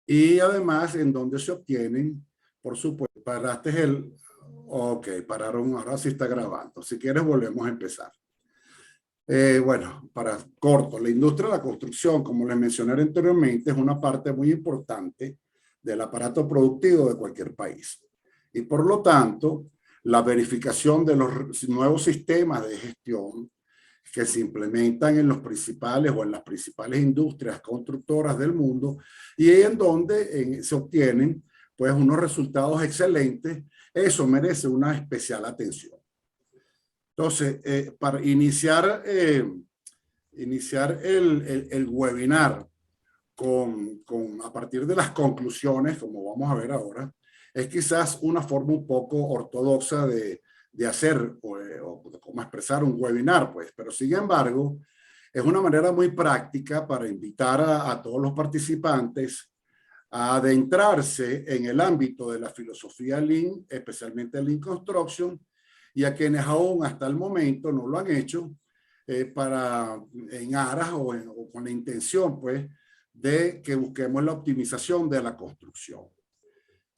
y además en donde se obtienen, por supuesto, paraste el, ok, pararon, ahora sí está grabando. Si quieres volvemos a empezar. Bueno, para corto, la industria de la construcción, como les mencioné anteriormente, es una parte muy importante del aparato productivo de cualquier país. Y por lo tanto, la verificación de los nuevos sistemas de gestión que se implementan en los principales o en las principales industrias constructoras del mundo y en donde se obtienen pues unos resultados excelentes, eso merece una especial atención. Entonces, para iniciar el webinar a partir de las conclusiones, como vamos a ver ahora, es quizás una forma un poco ortodoxa de hacer o de cómo expresar un webinar, pues, pero sin embargo, es una manera muy práctica para invitar a todos los participantes a adentrarse en el ámbito de la filosofía Lean, especialmente Lean Construction, y a quienes aún hasta el momento no lo han hecho, en aras o con la intención, pues, de que busquemos la optimización de la construcción.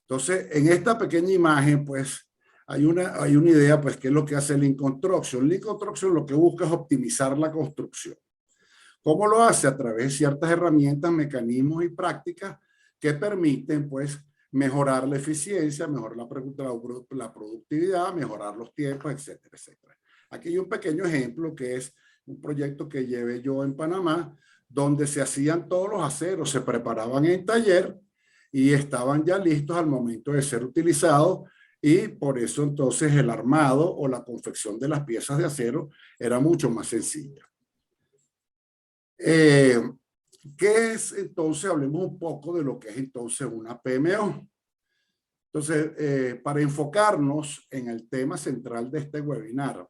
Entonces, en esta pequeña imagen, pues, hay una idea, pues, ¿qué es lo que hace Lean Construction? Lean Construction lo que busca es optimizar la construcción. ¿Cómo lo hace? A través de ciertas herramientas, mecanismos y prácticas que permiten, pues, mejorar la eficiencia, mejorar la productividad, mejorar los tiempos, etcétera, etcétera. Aquí hay un pequeño ejemplo que es un proyecto que llevé yo en Panamá, donde se hacían todos los aceros, se preparaban en taller y estaban ya listos al momento de ser utilizados, y por eso entonces el armado o la confección de las piezas de acero era mucho más sencilla. ¿Qué es entonces? Hablemos un poco de lo que es entonces una PMO. Entonces, para enfocarnos en el tema central de este webinar,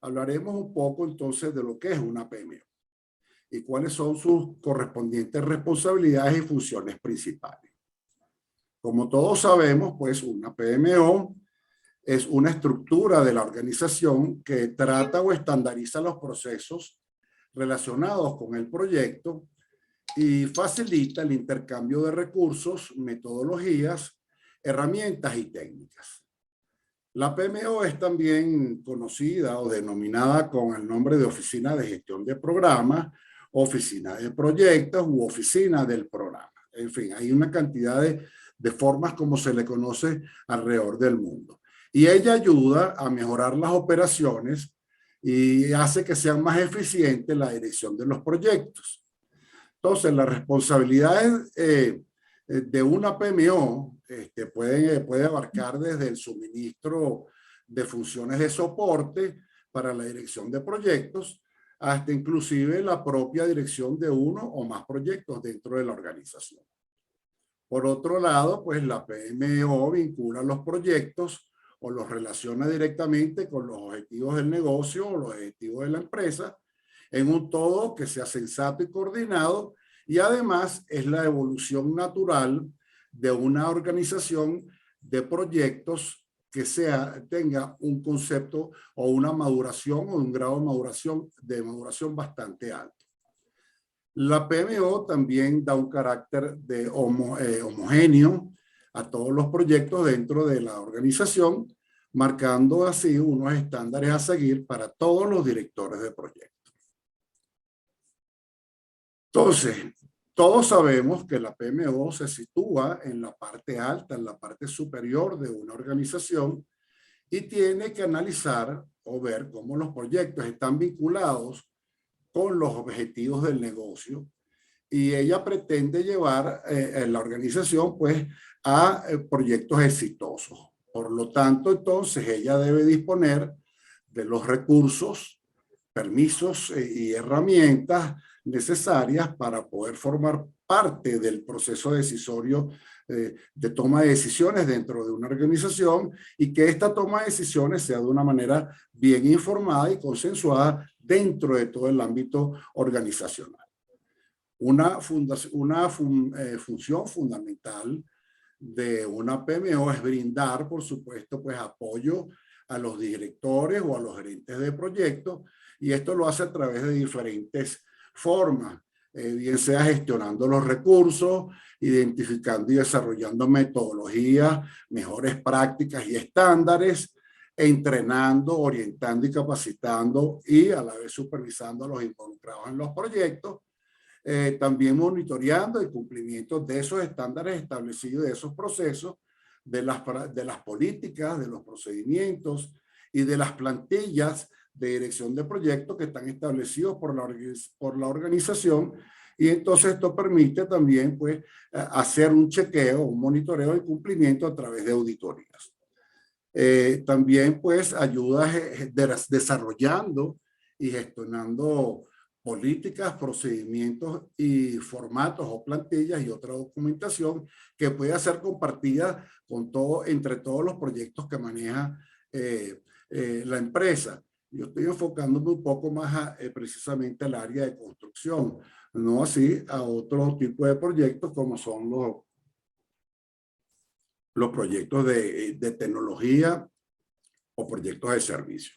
hablaremos un poco entonces de lo que es una PMO y cuáles son sus correspondientes responsabilidades y funciones principales. Como todos sabemos, pues una PMO es una estructura de la organización que trata o estandariza los procesos relacionados con el proyecto y facilita el intercambio de recursos, metodologías, herramientas y técnicas. La PMO es también conocida o denominada con el nombre de Oficina de Gestión de Programas, Oficina de Proyectos u Oficina del Programa. En fin, hay una cantidad de formas como se le conoce alrededor del mundo. Y ella ayuda a mejorar las operaciones y hace que sea más eficiente la dirección de los proyectos. Entonces, las responsabilidades de una PMO puede abarcar desde el suministro de funciones de soporte para la dirección de proyectos hasta inclusive la propia dirección de uno o más proyectos dentro de la organización. Por otro lado, pues la PMO vincula los proyectos o los relaciona directamente con los objetivos del negocio o los objetivos de la empresa en un todo que sea sensato y coordinado, y además es la evolución natural de una organización de proyectos que tenga un concepto o una maduración o un grado de maduración bastante alto. La PMO también da un carácter de homogéneo a todos los proyectos dentro de la organización, marcando así unos estándares a seguir para todos los directores de proyectos. Entonces, todos sabemos que la PMO se sitúa en la parte alta, en la parte superior de una organización, y tiene que analizar o ver cómo los proyectos están vinculados con los objetivos del negocio, y ella pretende llevar la organización pues a proyectos exitosos. Por lo tanto, entonces ella debe disponer de los recursos, permisos y herramientas necesarias para poder formar parte del proceso decisorio de toma de decisiones dentro de una organización, y que esta toma de decisiones sea de una manera bien informada y consensuada dentro de todo el ámbito organizacional. Una función fundamental de una PMO es brindar, por supuesto, pues apoyo a los directores o a los gerentes de proyectos, y esto lo hace a través de diferentes formas. bien sea gestionando los recursos, identificando y desarrollando metodologías, mejores prácticas y estándares, entrenando, orientando y capacitando y a la vez supervisando a los involucrados en los proyectos, también monitoreando el cumplimiento de esos estándares establecidos, de esos procesos, de las políticas, de los procedimientos y de las plantillas de dirección de proyectos que están establecidos por la organización. Y entonces esto permite también pues hacer un chequeo, un monitoreo de cumplimiento a través de auditorías. También pues ayuda desarrollando y gestionando políticas, procedimientos y formatos o plantillas y otra documentación que pueda ser compartida entre todos los proyectos que maneja la empresa. Yo estoy enfocándome un poco más precisamente al área de construcción, no así a otro tipo de proyectos como son los proyectos de tecnología o proyectos de servicio.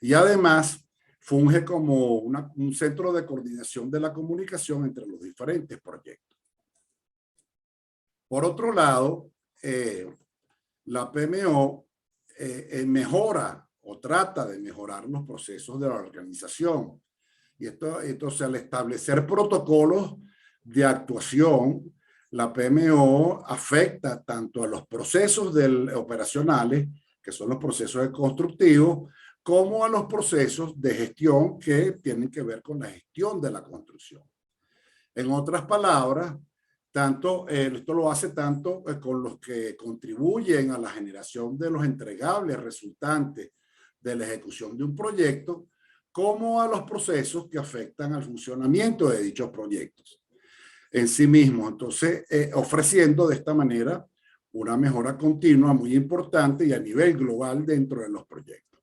Y además funge como un centro de coordinación de la comunicación entre los diferentes proyectos. Por otro lado, la PMO mejora o trata de mejorar los procesos de la organización. Y entonces, al establecer protocolos de actuación, la PMO afecta tanto a los procesos operacionales, que son los procesos constructivos, como a los procesos de gestión que tienen que ver con la gestión de la construcción. En otras palabras, esto lo hace tanto con los que contribuyen a la generación de los entregables resultantes de la ejecución de un proyecto, como a los procesos que afectan al funcionamiento de dichos proyectos en sí mismos. Entonces, ofreciendo de esta manera una mejora continua muy importante y a nivel global dentro de los proyectos.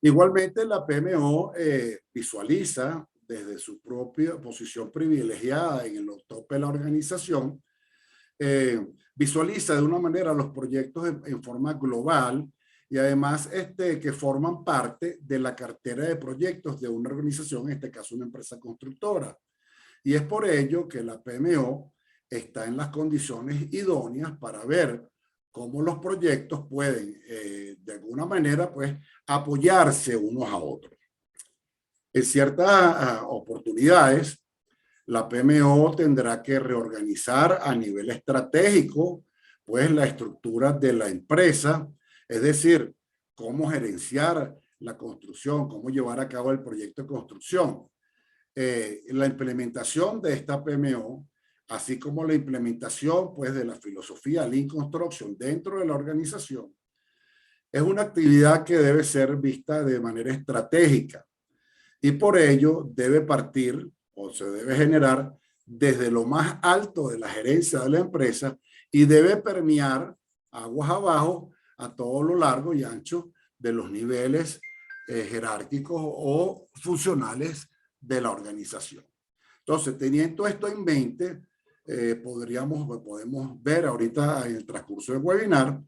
Igualmente, la PMO visualiza desde su propia posición privilegiada en el tope de la organización, visualiza de una manera los proyectos en forma global y además que forman parte de la cartera de proyectos de una organización, en este caso una empresa constructora. Y es por ello que la PMO está en las condiciones idóneas para ver cómo los proyectos pueden, de alguna manera, pues, apoyarse unos a otros. En ciertas oportunidades, la PMO tendrá que reorganizar a nivel estratégico, pues, la estructura de la empresa, es decir, cómo gerenciar la construcción, cómo llevar a cabo el proyecto de construcción. La implementación de esta PMO, así como la implementación pues, de la filosofía Lean Construction dentro de la organización, es una actividad que debe ser vista de manera estratégica y por ello debe partir o se debe generar desde lo más alto de la gerencia de la empresa y debe permear aguas abajo a todo lo largo y ancho de los niveles jerárquicos o funcionales de la organización. Entonces, teniendo esto en mente, podemos ver ahorita en el transcurso del webinar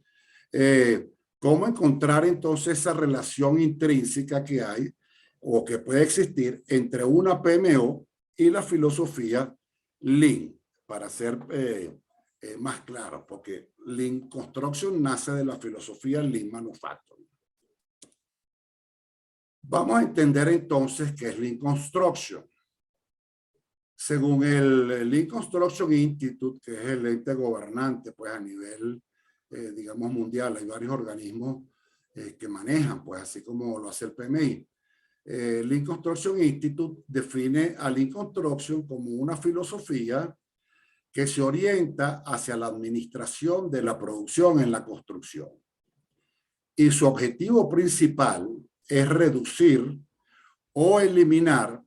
cómo encontrar entonces esa relación intrínseca que hay o que puede existir entre una PMO y la filosofía Lean, para ser más claro, porque Lean Construction nace de la filosofía Lean Manufacturing. Vamos a entender entonces qué es Lean Construction. Según el Lean Construction Institute, que es el ente gobernante pues a nivel, digamos, mundial, hay varios organismos que manejan, pues así como lo hace el PMI. Lean Construction Institute define a Lean Construction como una filosofía que se orienta hacia la administración de la producción en la construcción. Y su objetivo principal es reducir o eliminar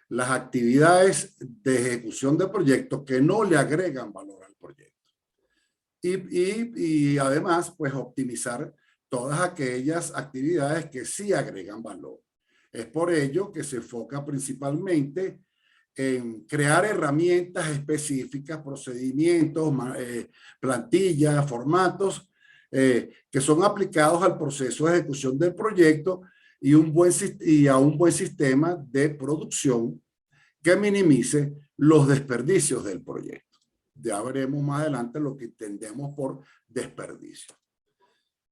las actividades de ejecución de proyectos que no le agregan valor al proyecto. Y además, pues optimizar todas aquellas actividades que sí agregan valor. Es por ello que se enfoca principalmente en crear herramientas específicas, procedimientos, plantillas, formatos que son aplicados al proceso de ejecución del proyecto y a un buen sistema de producción que minimice los desperdicios del proyecto. Ya veremos más adelante lo que entendemos por desperdicio.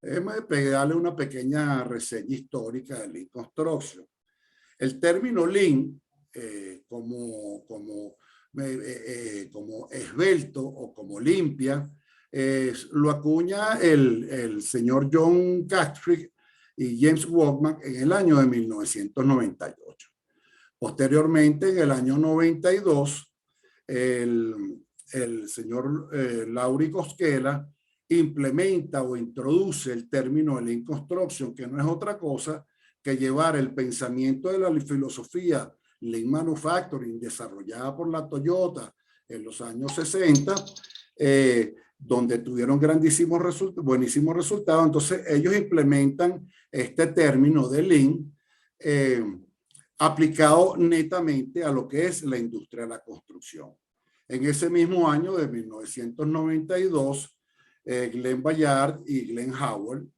Déjame pegarle una pequeña reseña histórica de Lean Construction. El término Lean, como esbelto o como limpia, lo acuña el señor John Castrick y James Walkman en el año de 1998. Posteriormente, en el año 92, el señor Lauri Koskela implementa o introduce el término de Lean Construction, que no es otra cosa que llevar el pensamiento de la filosofía Lean Manufacturing desarrollada por la Toyota en los años 60, donde tuvieron buenísimos resultados. Entonces ellos implementan este término de Lean aplicado netamente a lo que es la industria de la construcción. En ese mismo año de 1992, Glenn Ballard y Greg Howell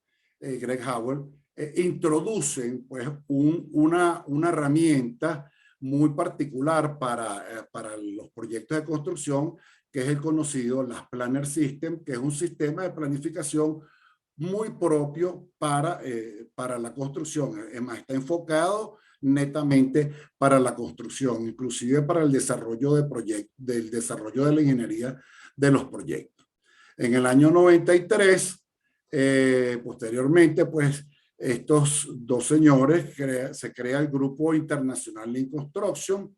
introducen pues una herramienta muy particular para los proyectos de construcción, que es el conocido las Planner System, que es un sistema de planificación muy propio para la construcción. Es más, está enfocado netamente para la construcción, inclusive para el desarrollo del desarrollo de la ingeniería de los proyectos. En el año 93, posteriormente, pues estos dos señores se crea el Grupo Internacional Lean Construction,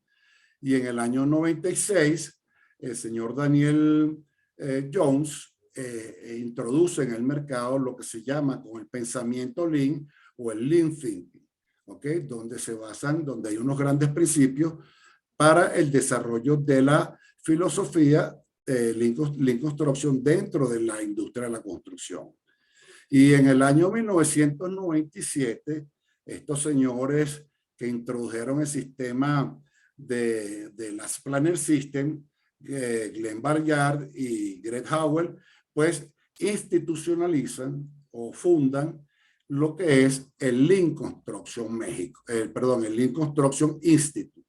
y en el año 96 el señor Daniel Jones introduce en el mercado lo que se llama con el pensamiento Lean o el Lean Thinking, ¿okay? Donde hay unos grandes principios para el desarrollo de la filosofía Lean Construction dentro de la industria de la construcción. Y en el año 1997, estos señores que introdujeron el sistema de las Planner System, Glenn Ballard y Greg Howell, pues institucionalizan o fundan lo que es el Lean Construction el Lean Construction Institute.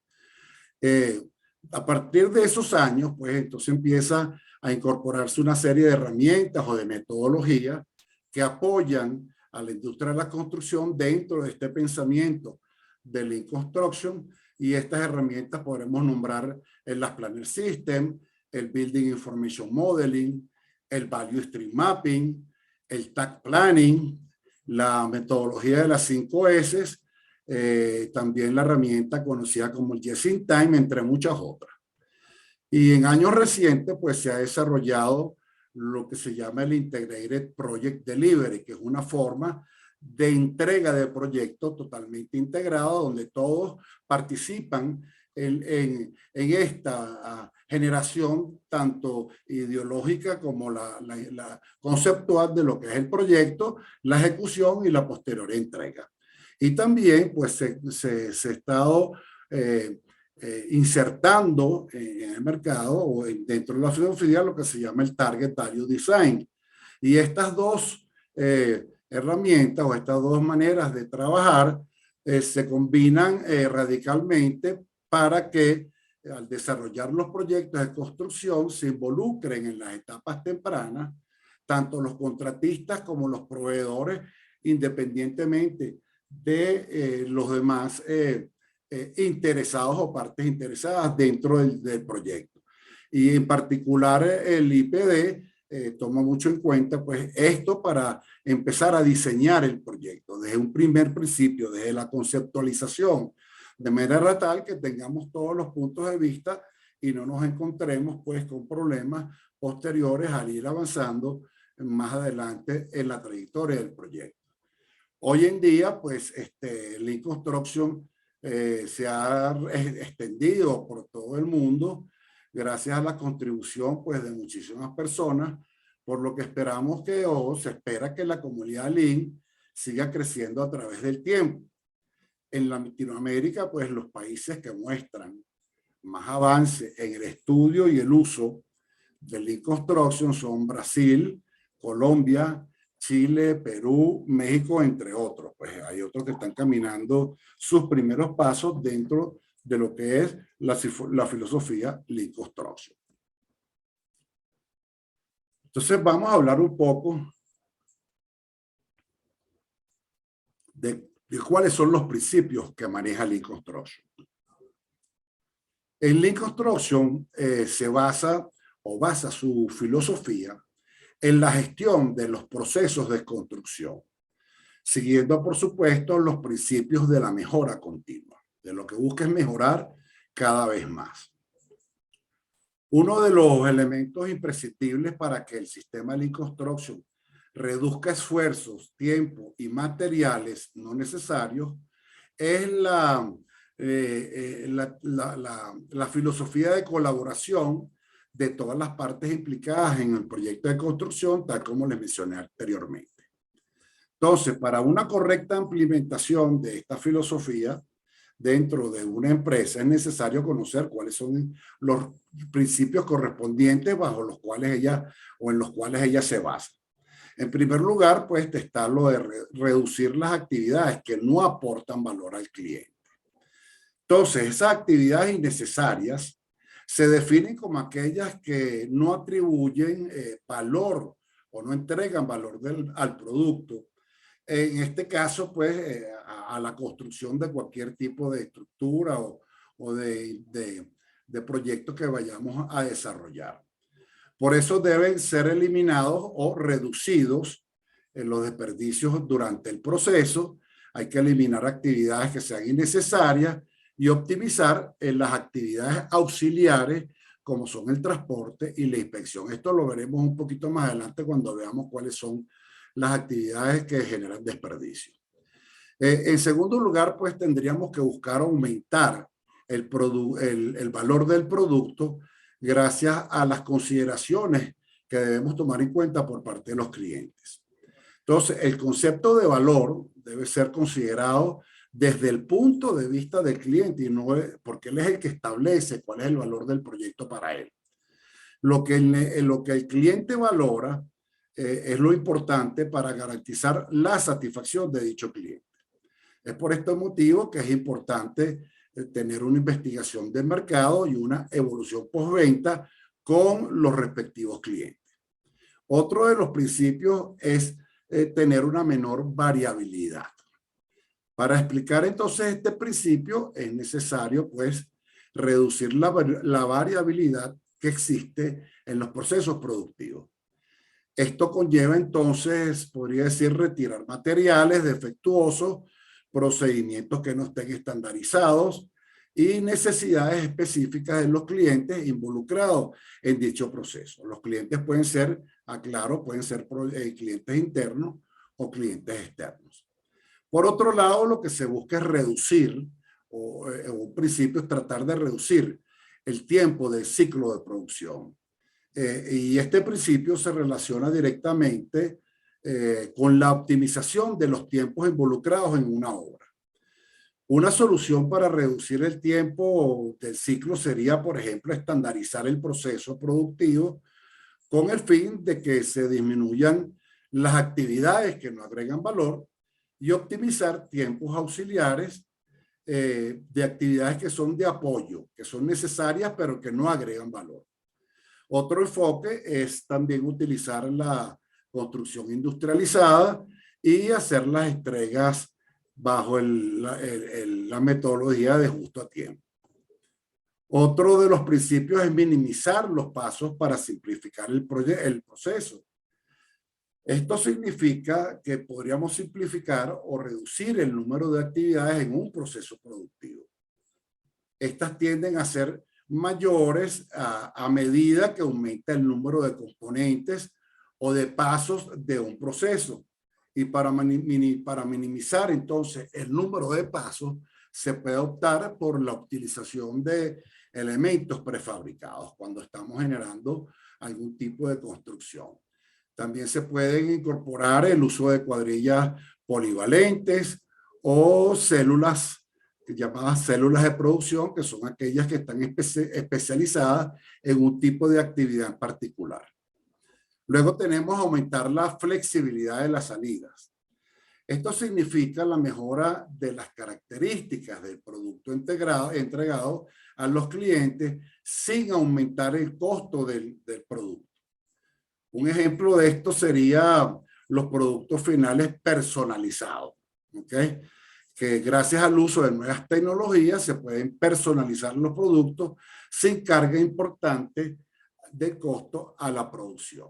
A partir de esos años, pues entonces empieza a incorporarse una serie de herramientas o de metodologías que apoyan a la industria de la construcción dentro de este pensamiento de Lean Construction, y estas herramientas podremos nombrar las Planner System, el Building Information Modeling, el Value Stream Mapping, el TAC Planning, la metodología de las 5 S, también la herramienta conocida como el Just in Time, entre muchas otras. Y en años recientes pues se ha desarrollado lo que se llama el Integrated Project Delivery, que es una forma de entrega de proyectos totalmente integrado, donde todos participan en esta generación tanto ideológica como la conceptual de lo que es el proyecto, la ejecución y la posterior entrega. Y también pues se ha estado insertando en el mercado o dentro de la filosofía lo que se llama el Target Value Design. Y estas dos herramientas o estas dos maneras de trabajar se combinan radicalmente para que al desarrollar los proyectos de construcción se involucren en las etapas tempranas tanto los contratistas como los proveedores, independientemente de los demás interesados o partes interesadas dentro del proyecto. Y en particular el IPD toma mucho en cuenta pues esto para empezar a diseñar el proyecto desde un primer principio, desde la conceptualización, de manera tal que tengamos todos los puntos de vista y no nos encontremos pues con problemas posteriores al ir avanzando más adelante en la trayectoria del proyecto. Hoy en día pues Lean Construction se ha extendido por todo el mundo gracias a la contribución pues de muchísimas personas, por lo que esperamos se espera que la comunidad Lean siga creciendo a través del tiempo. En Latinoamérica pues los países que muestran más avance en el estudio y el uso de Lean Construction son Brasil, Colombia, Chile, Perú, México, entre otros. Pues hay otros que están caminando sus primeros pasos dentro de lo que es la filosofía Lean Construction. Entonces vamos a hablar un poco de cuáles son los principios que maneja Lean Construction. En Lean Construction se basa su filosofía en la gestión de los procesos de construcción, siguiendo, por supuesto, los principios de la mejora continua, de lo que busca es mejorar cada vez más. Uno de los elementos imprescindibles para que el sistema Lean Construction reduzca esfuerzos, tiempo y materiales no necesarios es la filosofía de colaboración de todas las partes implicadas en el proyecto de construcción, tal como les mencioné anteriormente. Entonces, para una correcta implementación de esta filosofía dentro de una empresa es necesario conocer cuáles son los principios correspondientes bajo los cuales en los cuales ella se basa. En primer lugar, pues está lo de reducir las actividades que no aportan valor al cliente. Entonces, esas actividades innecesarias se definen como aquellas que no atribuyen valor o no entregan valor al producto. En este caso, pues, a la construcción de cualquier tipo de estructura o de proyecto que vayamos a desarrollar. Por eso deben ser eliminados o reducidos los desperdicios durante el proceso. Hay que eliminar actividades que sean innecesarias y optimizar en las actividades auxiliares como son el transporte y la inspección. Esto lo veremos un poquito más adelante cuando veamos cuáles son las actividades que generan desperdicio. En segundo lugar, pues tendríamos que buscar aumentar el valor del producto gracias a las consideraciones que debemos tomar en cuenta por parte de los clientes. Entonces, el concepto de valor debe ser considerado desde el punto de vista del cliente y no porque él es el que establece cuál es el valor del proyecto para él. Lo que el cliente valora es lo importante para garantizar la satisfacción de dicho cliente. Es por este motivo que es importante tener una investigación del mercado y una evolución postventa con los respectivos clientes. Otro de los principios es tener una menor variabilidad. Para explicar entonces este principio es necesario pues reducir la variabilidad que existe en los procesos productivos. Esto conlleva entonces, podría decir, retirar materiales defectuosos, procedimientos que no estén estandarizados y necesidades específicas de los clientes involucrados en dicho proceso. Los clientes pueden ser, aclaro, pueden ser clientes internos o clientes externos. Por otro lado, lo que se busca es reducir, un principio es tratar de reducir el tiempo del ciclo de producción. Y este principio se relaciona directamente con la optimización de los tiempos involucrados en una obra. Una solución para reducir el tiempo del ciclo sería, por ejemplo, estandarizar el proceso productivo con el fin de que se disminuyan las actividades que no agregan valor y optimizar tiempos auxiliares de actividades que son de apoyo, que son necesarias pero que no agregan valor. Otro enfoque es también utilizar la construcción industrializada y hacer las entregas bajo la metodología de justo a tiempo. Otro de los principios es minimizar los pasos para simplificar el proceso. Esto significa que podríamos simplificar o reducir el número de actividades en un proceso productivo. Estas tienden a ser mayores a medida que aumenta el número de componentes o de pasos de un proceso. Y para minimizar entonces el número de pasos, se puede optar por la utilización de elementos prefabricados cuando estamos generando algún tipo de construcción. También se pueden incorporar el uso de cuadrillas polivalentes o células llamadas células de producción, que son aquellas que están especializadas en un tipo de actividad en particular. Luego tenemos aumentar la flexibilidad de las salidas. Esto significa la mejora de las características del producto entregado a los clientes sin aumentar el costo del producto. Un ejemplo de esto sería los productos finales personalizados, ¿ok? Que gracias al uso de nuevas tecnologías se pueden personalizar los productos sin carga importante de costo a la producción.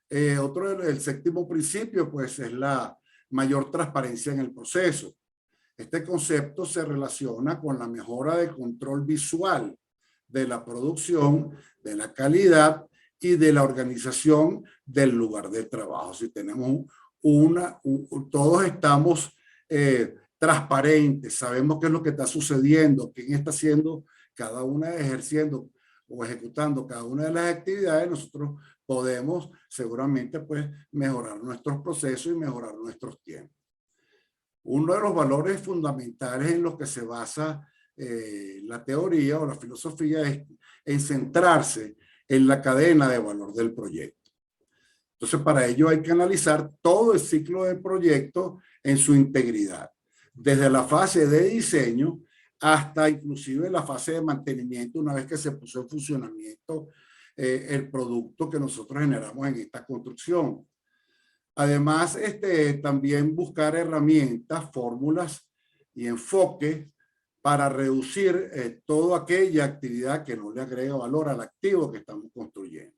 El séptimo principio, pues, es la mayor transparencia en el proceso. Este concepto se relaciona con la mejora del control visual de la producción, de la calidad y de la organización del lugar de trabajo. Si tenemos todos estamos transparentes, sabemos qué es lo que está sucediendo, quién está haciendo cada una, ejerciendo o ejecutando cada una de las actividades, nosotros podemos seguramente pues mejorar nuestros procesos y mejorar nuestros tiempos. Uno de los valores fundamentales en los que se basa la teoría o la filosofía es en centrarse en la cadena de valor del proyecto. Entonces, para ello hay que analizar todo el ciclo del proyecto en su integridad, desde la fase de diseño hasta inclusive la fase de mantenimiento una vez que se puso en funcionamiento el producto que nosotros generamos en esta construcción. Además, también buscar herramientas, fórmulas y enfoque para reducir toda aquella actividad que no le agrega valor al activo que estamos construyendo.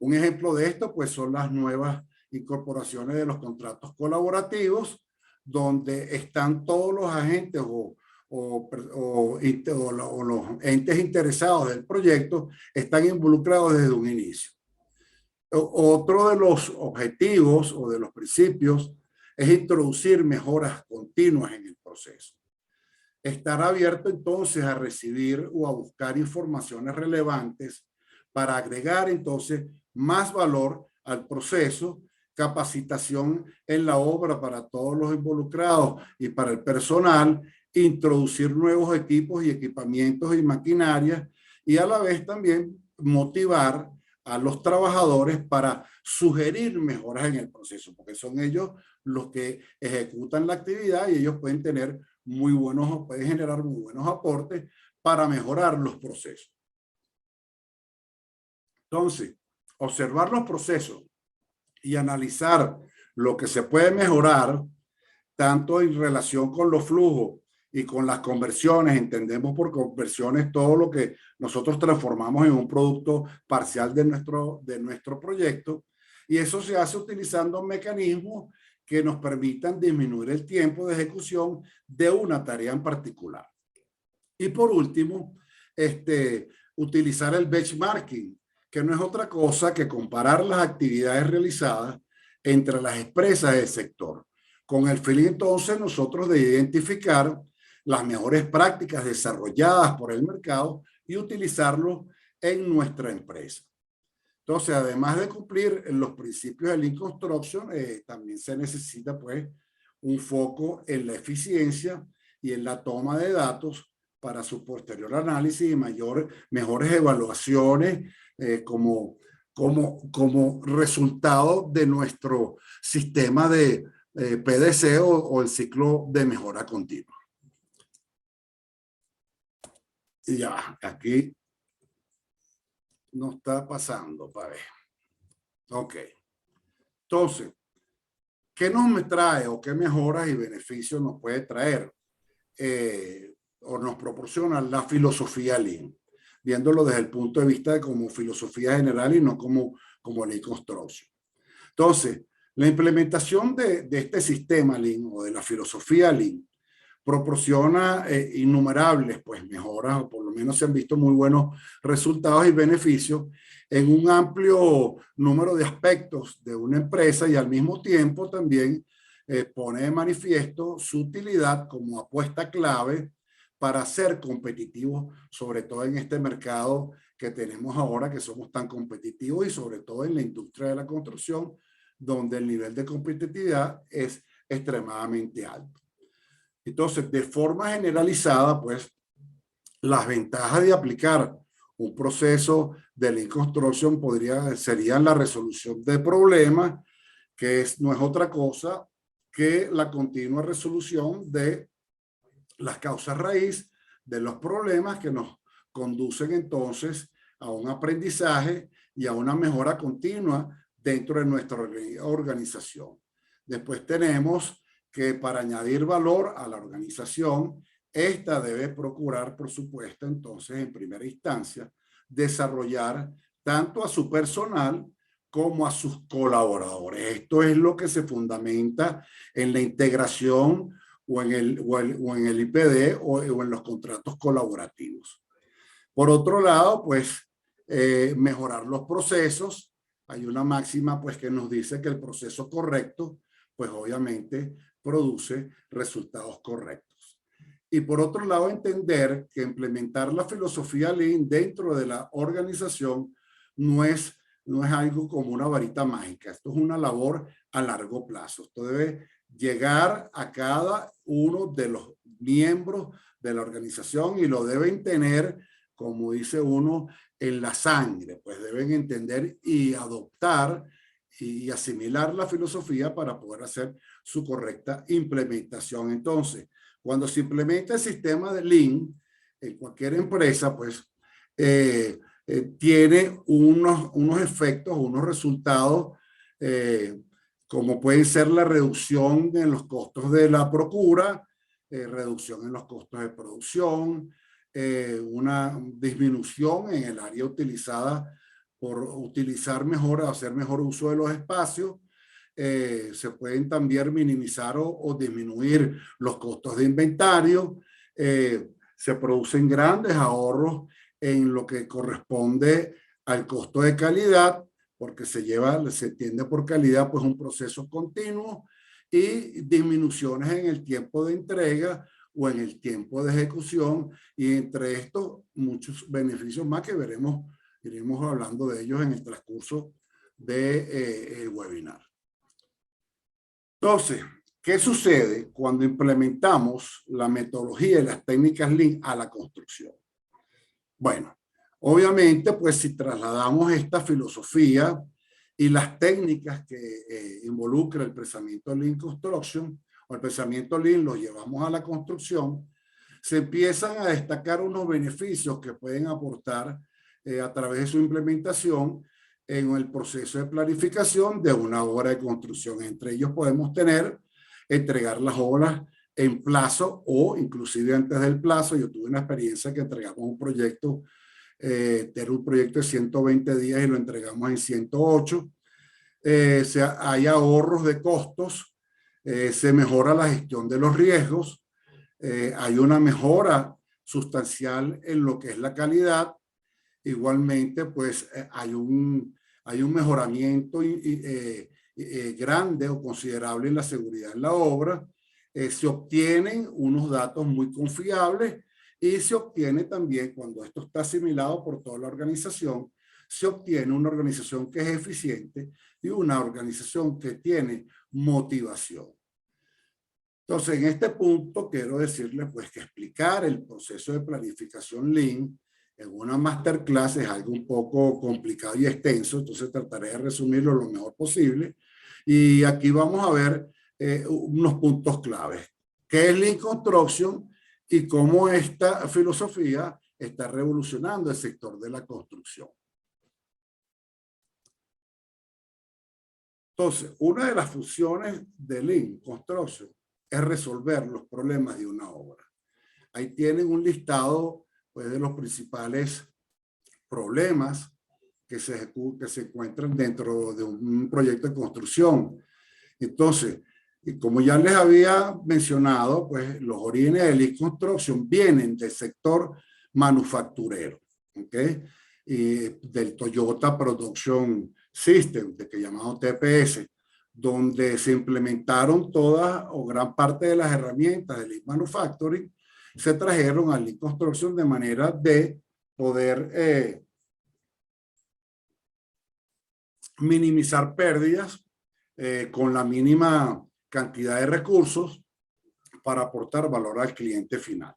Un ejemplo de esto pues son las nuevas incorporaciones de los contratos colaborativos, donde están todos los agentes o los entes interesados del proyecto están involucrados desde un inicio. Otro de los objetivos o de los principios es introducir mejoras continuas en el proceso. Estar abierto entonces a recibir o a buscar informaciones relevantes para agregar entonces más valor al proceso, capacitación en la obra para todos los involucrados y para el personal, introducir nuevos equipos y equipamientos y maquinarias y a la vez también motivar a los trabajadores para sugerir mejoras en el proceso, porque son ellos los que ejecutan la actividad y ellos pueden tener pueden generar muy buenos aportes para mejorar los procesos. Entonces, observar los procesos y analizar lo que se puede mejorar, tanto en relación con los flujos y con las conversiones. Entendemos por conversiones todo lo que nosotros transformamos en un producto parcial de nuestro proyecto, y eso se hace utilizando mecanismos que nos permitan disminuir el tiempo de ejecución de una tarea en particular. Y por último, utilizar el benchmarking, que no es otra cosa que comparar las actividades realizadas entre las empresas del sector, con el fin entonces nosotros de identificar las mejores prácticas desarrolladas por el mercado y utilizarlo en nuestra empresa. Entonces, además de cumplir los principios del Lean Construction, también se necesita pues un foco en la eficiencia y en la toma de datos para su posterior análisis y mejores evaluaciones como resultado de nuestro sistema de PDC o el ciclo de mejora continua. Y ya, aquí no está pasando, para ver. Ok. Entonces, ¿qué nos trae o qué mejoras y beneficios nos puede traer o nos proporciona la filosofía Lean? Viéndolo desde el punto de vista de como filosofía general y no como Lean Construction. Entonces, la implementación de este sistema Lean o de la filosofía Lean proporciona innumerables pues, mejoras, o por lo menos se han visto muy buenos resultados y beneficios en un amplio número de aspectos de una empresa, y al mismo tiempo también pone de manifiesto su utilidad como apuesta clave para ser competitivos, sobre todo en este mercado que tenemos ahora, que somos tan competitivos, y sobre todo en la industria de la construcción, donde el nivel de competitividad es extremadamente alto. Entonces, de forma generalizada, pues, las ventajas de aplicar un proceso de Lean Construction serían la resolución de problemas, que no es otra cosa que la continua resolución de las causas raíz de los problemas que nos conducen entonces a un aprendizaje y a una mejora continua dentro de nuestra organización. Después tenemos que para añadir valor a la organización, esta debe procurar, por supuesto, entonces en primera instancia, desarrollar tanto a su personal como a sus colaboradores. Esto es lo que se fundamenta en la integración o en el IPD o en los contratos colaborativos. Por otro lado, pues mejorar los procesos. Hay una máxima pues que nos dice que el proceso correcto pues obviamente produce resultados correctos. Y por otro lado, entender que implementar la filosofía Lean dentro de la organización no es algo como una varita mágica. Esto es una labor a largo plazo. Esto debe llegar a cada uno de los miembros de la organización y lo deben tener, como dice uno, en la sangre. Pues deben entender y adoptar y asimilar la filosofía para poder hacer su correcta implementación. Entonces, cuando se implementa el sistema de Lean en cualquier empresa, pues tiene unos efectos, unos resultados, como pueden ser la reducción en los costos de la procura, reducción en los costos de producción, una disminución en el área utilizada por utilizar mejor, hacer mejor uso de los espacios. Se pueden también minimizar o disminuir los costos de inventario. Se producen grandes ahorros en lo que corresponde al costo de calidad, porque se entiende por calidad pues un proceso continuo, y disminuciones en el tiempo de entrega o en el tiempo de ejecución, y entre estos muchos beneficios más que iremos hablando de ellos en el transcurso del webinar. Entonces, ¿qué sucede cuando implementamos la metodología y las técnicas Lean a la construcción? Bueno, obviamente, pues si trasladamos esta filosofía y las técnicas que involucra el pensamiento Lean Construction o el pensamiento Lean, los llevamos a la construcción, se empiezan a destacar unos beneficios que pueden aportar a través de su implementación en el proceso de planificación de una obra de construcción. Entre ellos podemos entregar las obras en plazo o inclusive antes del plazo. Yo tuve una experiencia que entregamos un proyecto, era un proyecto de 120 días y lo entregamos en 108. Hay ahorros de costos, se mejora la gestión de los riesgos, hay una mejora sustancial en lo que es la calidad. Igualmente, pues hay un mejoramiento grande o considerable en la seguridad en la obra. Se obtienen unos datos muy confiables y se obtiene también, cuando esto está asimilado por toda la organización, se obtiene una organización que es eficiente y una organización que tiene motivación. Entonces, en este punto quiero decirles pues que explicar el proceso de planificación Lean en una masterclass es algo un poco complicado y extenso, entonces trataré de resumirlo lo mejor posible. Y aquí vamos a ver unos puntos claves. ¿Qué es Lean Construction y cómo esta filosofía está revolucionando el sector de la construcción? Entonces, una de las funciones de Lean Construction es resolver los problemas de una obra. Ahí tienen un listado pues, de los principales problemas que se encuentran dentro de un proyecto de construcción. Entonces, como ya les había mencionado, pues los orígenes de Lean Construction vienen del sector manufacturero, ¿okay? Y del Toyota Production System, que llamamos TPS, donde se implementaron todas o gran parte de las herramientas de Lean Manufacturing, se trajeron a Lean Construction de manera de poder minimizar pérdidas con la mínima cantidad de recursos para aportar valor al cliente final.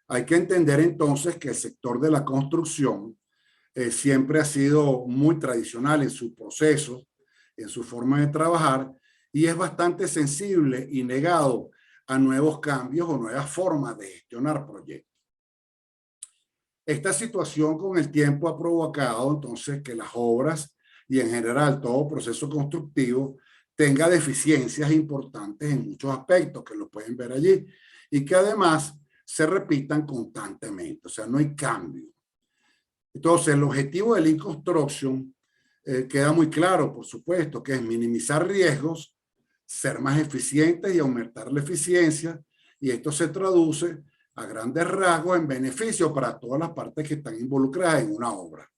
Hay que entender entonces que el sector de la construcción siempre ha sido muy tradicional en su proceso, en su forma de trabajar, y es bastante sensible y negado a nuevos cambios o nuevas formas de gestionar proyectos. Esta situación con el tiempo ha provocado entonces que las obras y en general todo proceso constructivo tenga deficiencias importantes en muchos aspectos que lo pueden ver allí y que además se repitan constantemente, o sea, no hay cambio. Entonces, el objetivo del Lean Construction queda muy claro, por supuesto, que es minimizar riesgos, ser más eficientes y aumentar la eficiencia, y esto se traduce a grandes rasgos en beneficio para todas las partes que están involucradas en una obra.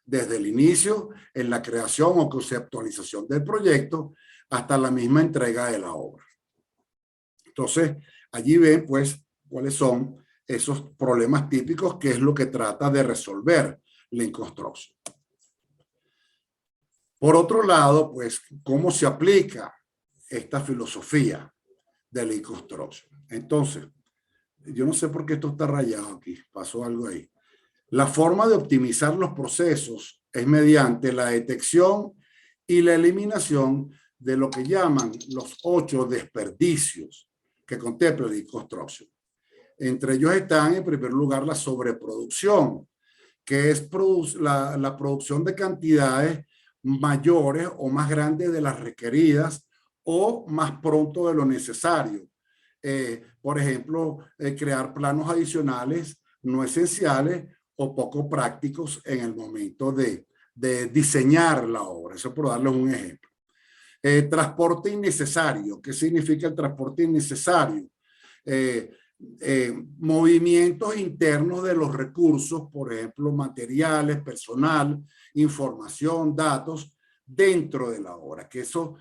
Desde el inicio, en la creación o conceptualización del proyecto, hasta la misma entrega de la obra. Entonces, allí ven, pues, cuáles son esos problemas típicos, que es lo que trata de resolver Lean Construction. Por otro lado, pues, ¿cómo se aplica esta filosofía de Lean Construction? Entonces, yo no sé por qué esto está rayado aquí, pasó algo ahí. La forma de optimizar los procesos es mediante la detección y la eliminación de lo que llaman los 8 desperdicios que contempla Lean Construction. Entre ellos están, en primer lugar, la sobreproducción, que es la producción de cantidades mayores o más grandes de las requeridas o más pronto de lo necesario. Por ejemplo, crear planos adicionales no esenciales o poco prácticos en el momento de diseñar la obra. Eso por darles un ejemplo. Transporte innecesario. ¿Qué significa el transporte innecesario? Movimientos internos de los recursos, por ejemplo, materiales, personal, información, datos, dentro de la obra. Que eso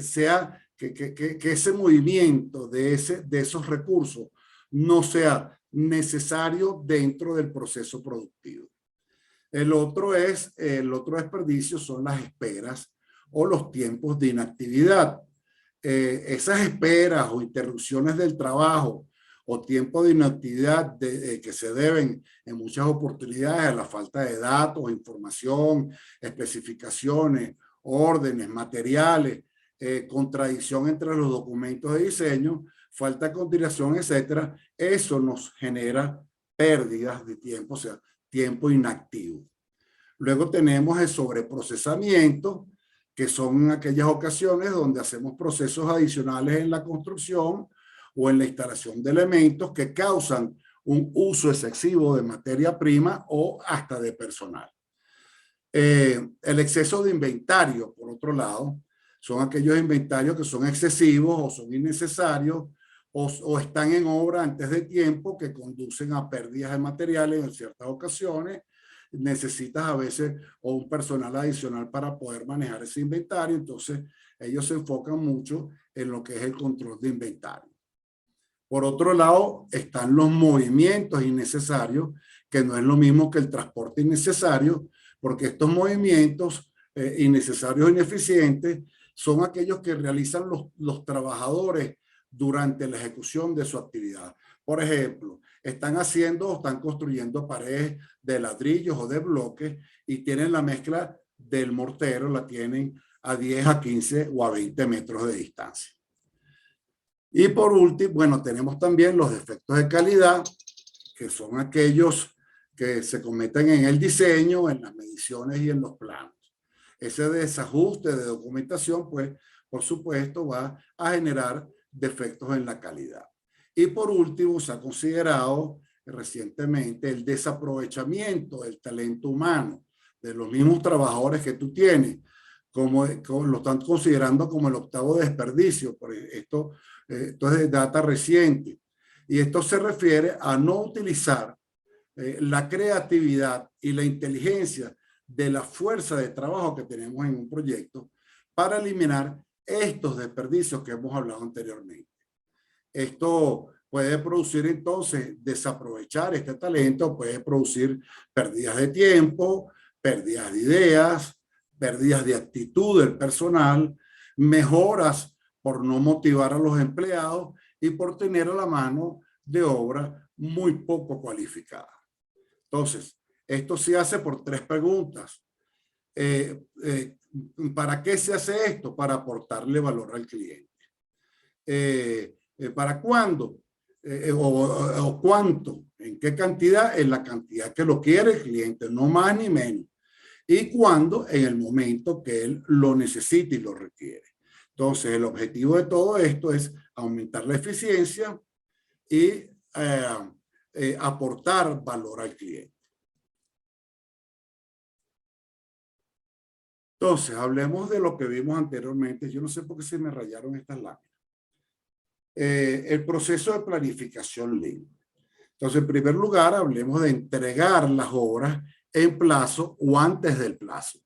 sea, que ese movimiento de esos recursos no sea necesario dentro del proceso productivo. El otro desperdicio son las esperas o los tiempos de inactividad. Esas esperas o interrupciones del trabajo o tiempo de inactividad que se deben en muchas oportunidades a la falta de datos, información, especificaciones, órdenes, materiales, contradicción entre los documentos de diseño, falta de continuación, etcétera. Eso nos genera pérdidas de tiempo, o sea, tiempo inactivo. Luego tenemos el sobreprocesamiento, que son aquellas ocasiones donde hacemos procesos adicionales en la construcción o en la instalación de elementos que causan un uso excesivo de materia prima o hasta de personal. El exceso de inventario, por otro lado, son aquellos inventarios que son excesivos o son innecesarios o están en obra antes de tiempo, que conducen a pérdidas de materiales en ciertas ocasiones. Necesitas a veces o un personal adicional para poder manejar ese inventario. Entonces, ellos se enfocan mucho en lo que es el control de inventario. Por otro lado, están los movimientos innecesarios, que no es lo mismo que el transporte innecesario, porque estos movimientos innecesarios o ineficientes son aquellos que realizan los trabajadores durante la ejecución de su actividad. Por ejemplo, están haciendo o están construyendo paredes de ladrillos o de bloques y tienen la mezcla del mortero, la tienen a 10, a 15 o a 20 metros de distancia. Y por último, bueno, tenemos también los defectos de calidad, que son aquellos que se cometen en el diseño, en las mediciones y en los planos. Ese desajuste de documentación, pues, por supuesto, va a generar defectos en la calidad. Y por último, se ha considerado recientemente el desaprovechamiento del talento humano, de los mismos trabajadores que tú tienes, como lo están considerando como el octavo desperdicio. Por esto es de data reciente. Y esto se refiere a no utilizar la creatividad y la inteligencia de la fuerza de trabajo que tenemos en un proyecto para eliminar estos desperdicios que hemos hablado anteriormente. Esto puede producir entonces desaprovechar este talento, puede producir pérdidas de tiempo, pérdidas de ideas, pérdidas de actitud del personal, mejoras por no motivar a los empleados y por tener a la mano de obra muy poco cualificada. Entonces, esto se hace por 3 preguntas. ¿Para qué se hace esto? Para aportarle valor al cliente. ¿Para cuándo? O cuánto, en qué cantidad, en la cantidad que lo quiere el cliente, no más ni menos. Y cuándo, en el momento que él lo necesite y lo requiere. Entonces, el objetivo de todo esto es aumentar la eficiencia y aportar valor al cliente. Entonces, hablemos de lo que vimos anteriormente. Yo no sé por qué se me rayaron estas láminas. El proceso de planificación Lean. Entonces, en primer lugar, hablemos de entregar las obras en plazo o antes del plazo.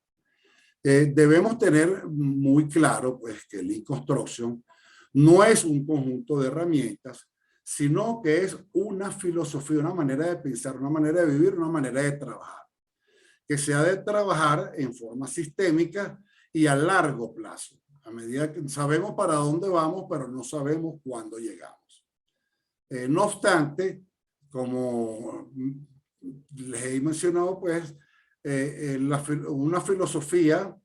Debemos tener muy claro pues, que Lean Construction no es un conjunto de herramientas, sino que es una filosofía, una manera de pensar, una manera de vivir, una manera de trabajar. Que se ha de trabajar en forma sistémica y a largo plazo. A medida que sabemos para dónde vamos, pero no sabemos cuándo llegamos. No obstante, como les he mencionado, pues, una filosofía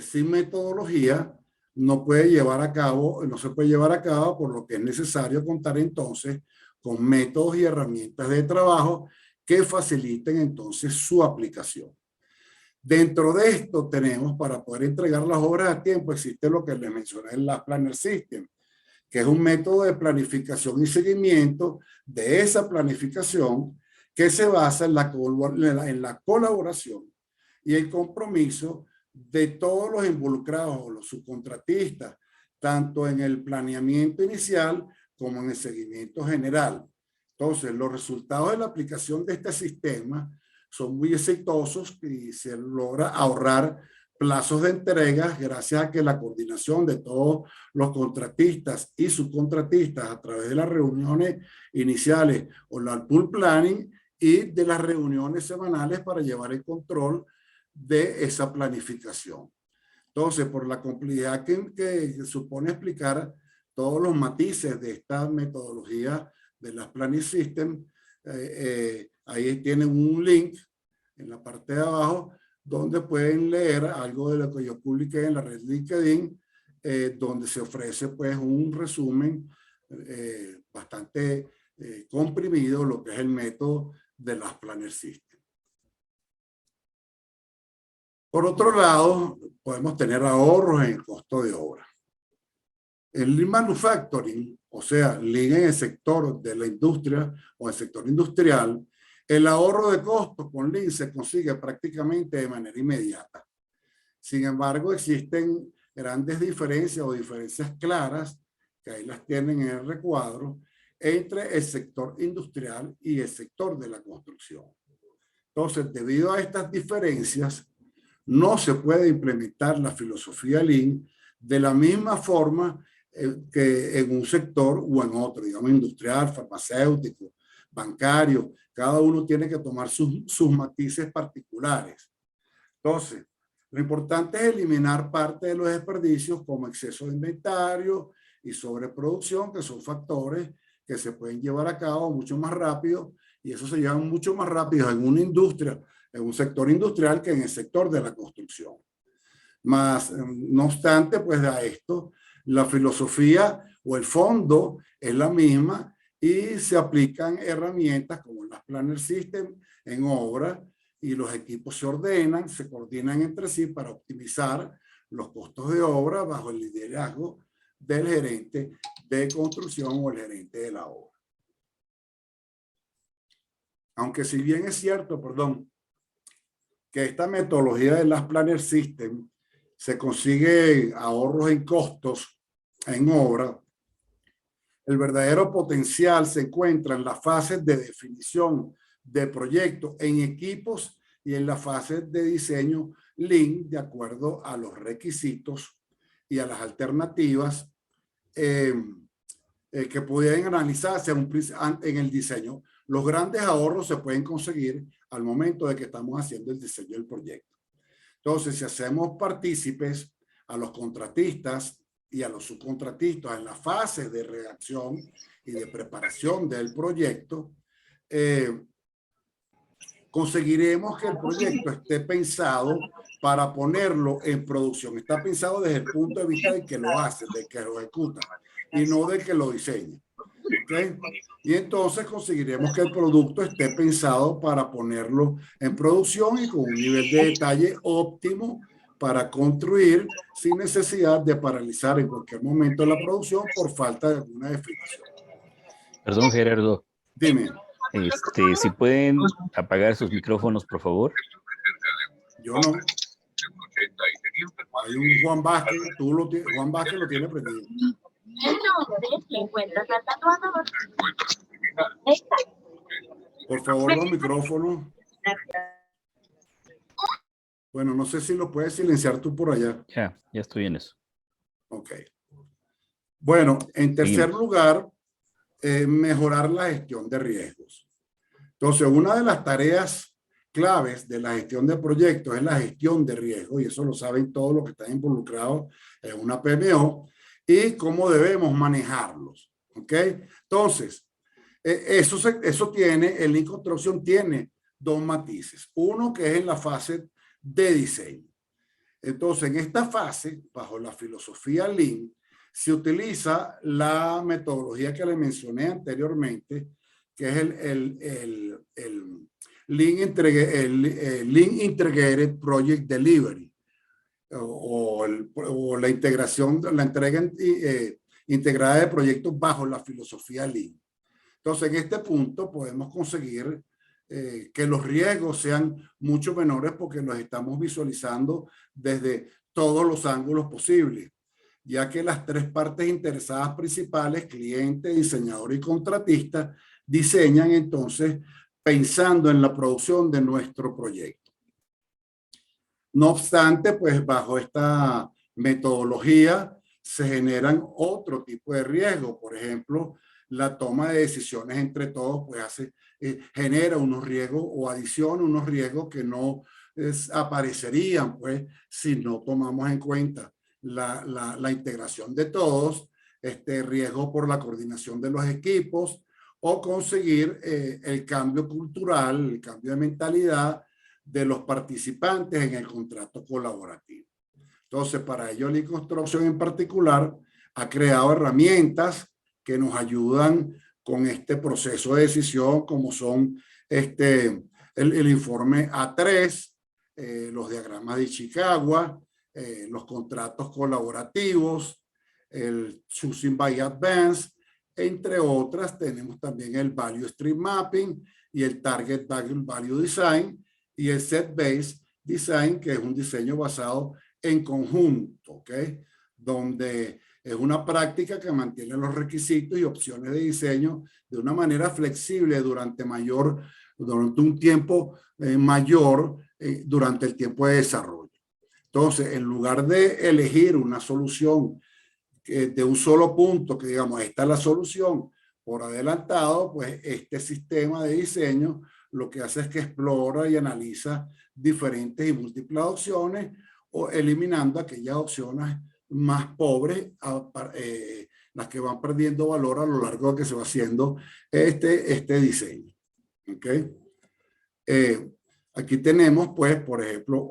sin metodología no puede llevar a cabo, no se puede llevar a cabo, por lo que es necesario contar entonces con métodos y herramientas de trabajo que faciliten entonces su aplicación. Dentro de esto tenemos, para poder entregar las obras a tiempo, existe lo que les mencioné en la Planner System, que es un método de planificación y seguimiento de esa planificación que se basa en la colaboración y el compromiso de todos los involucrados o los subcontratistas, tanto en el planeamiento inicial como en el seguimiento general. Entonces, los resultados de la aplicación de este sistema son muy exitosos y se logra ahorrar plazos de entrega gracias a que la coordinación de todos los contratistas y subcontratistas a través de las reuniones iniciales o la pool planning y de las reuniones semanales para llevar el control de esa planificación. Entonces, por la complejidad que supone explicar todos los matices de esta metodología de las Planning System, ahí tienen un link en la parte de abajo donde pueden leer algo de lo que yo publiqué en la red LinkedIn, donde se ofrece pues un resumen bastante comprimido lo que es el método de las Planner System. Por otro lado, podemos tener ahorros en el costo de obra. El Lean Manufacturing, o sea, Lean en el sector de la industria o el sector industrial, el ahorro de costos con Lean se consigue prácticamente de manera inmediata. Sin embargo, existen grandes diferencias o diferencias claras, que ahí las tienen en el recuadro, entre el sector industrial y el sector de la construcción. Entonces, debido a estas diferencias, no se puede implementar la filosofía Lean de la misma forma que en un sector o en otro, digamos industrial, farmacéutico, bancario. Cada uno tiene que tomar sus matices particulares. Entonces, lo importante es eliminar parte de los desperdicios como exceso de inventario y sobreproducción, que son factores que se pueden llevar a cabo mucho más rápido, y eso se lleva mucho más rápido en una industria, en un sector industrial, que en el sector de la construcción. Más, no obstante, pues a esto, la filosofía o el fondo es la misma y se aplican herramientas como las Planner System en obra, y los equipos se ordenan, se coordinan entre sí para optimizar los costos de obra bajo el liderazgo del gerente de construcción o el gerente de la obra. Aunque si bien es cierto, que esta metodología de las Planner System se consigue ahorros en costos en obra, el verdadero potencial se encuentra en las fases de definición de proyectos en equipos y en las fases de diseño Lean de acuerdo a los requisitos y a las alternativas que pueden analizarse en el diseño. Los grandes ahorros se pueden conseguir al momento de que estamos haciendo el diseño del proyecto. Entonces, si hacemos partícipes a los contratistas y a los subcontratistas en la fase de redacción y de preparación del proyecto, conseguiremos que el proyecto esté pensado para ponerlo en producción. Está pensado desde el punto de vista de que lo hace, de que lo ejecuta, y no de que lo diseña. ¿Okay? Y entonces conseguiremos que el producto esté pensado para ponerlo en producción y con un nivel de detalle óptimo para construir sin necesidad de paralizar en cualquier momento la producción por falta de alguna definición. Perdón, Gerardo. Dime. Si pueden apagar sus micrófonos, por favor. Yo no. Hay un Juan Vázquez, Juan Vázquez lo tiene prendido. Por favor, los micrófonos. Bueno, no sé si lo puedes silenciar tú por allá. Ya estoy en eso. Ok. Bueno, en tercer lugar, mejorar la gestión de riesgos. Entonces, una de las tareas claves de la gestión de proyectos es la gestión de riesgos, y eso lo saben todos los que están involucrados en una PMO, y cómo debemos manejarlos. ¿Ok? Entonces, eso tiene, el Lean Construction tiene dos matices. Uno que es en la fase de diseño. Entonces, en esta fase, bajo la filosofía Lean, se utiliza la metodología que le mencioné anteriormente, que es el Lean Integrated Project Delivery, o la integración, la entrega integrada de proyectos bajo la filosofía Lean. Entonces, en este punto podemos conseguir que los riesgos sean mucho menores porque los estamos visualizando desde todos los ángulos posibles, ya que las tres partes interesadas principales, cliente, diseñador y contratista, diseñan entonces pensando en la producción de nuestro proyecto. No obstante, pues bajo esta metodología se generan otro tipo de riesgos. Por ejemplo, la toma de decisiones entre todos pues genera unos riesgos o adiciona unos riesgos que no aparecerían pues si no tomamos en cuenta la integración de todos, riesgo por la coordinación de los equipos o conseguir el cambio cultural, el cambio de mentalidad de los participantes en el contrato colaborativo. Entonces, para ello, Lean Construction en particular ha creado herramientas que nos ayudan con este proceso de decisión, como son el informe A3, los diagramas de Ishikawa, los contratos colaborativos, el Choosing by Advance, entre otras. Tenemos también el Value Stream Mapping y el Target Value Design y el Set Based Design, que es un diseño basado en conjunto, ¿ok? Donde es una práctica que mantiene los requisitos y opciones de diseño de una manera flexible durante un tiempo mayor durante el tiempo de desarrollo. Entonces, en lugar de elegir una solución de un solo punto, que digamos, esta es la solución por adelantado, pues este sistema de diseño lo que hace es que explora y analiza diferentes y múltiples opciones, o eliminando aquellas opciones más pobres, las que van perdiendo valor a lo largo de que se va haciendo este diseño. ¿Okay? Aquí tenemos, pues, por ejemplo,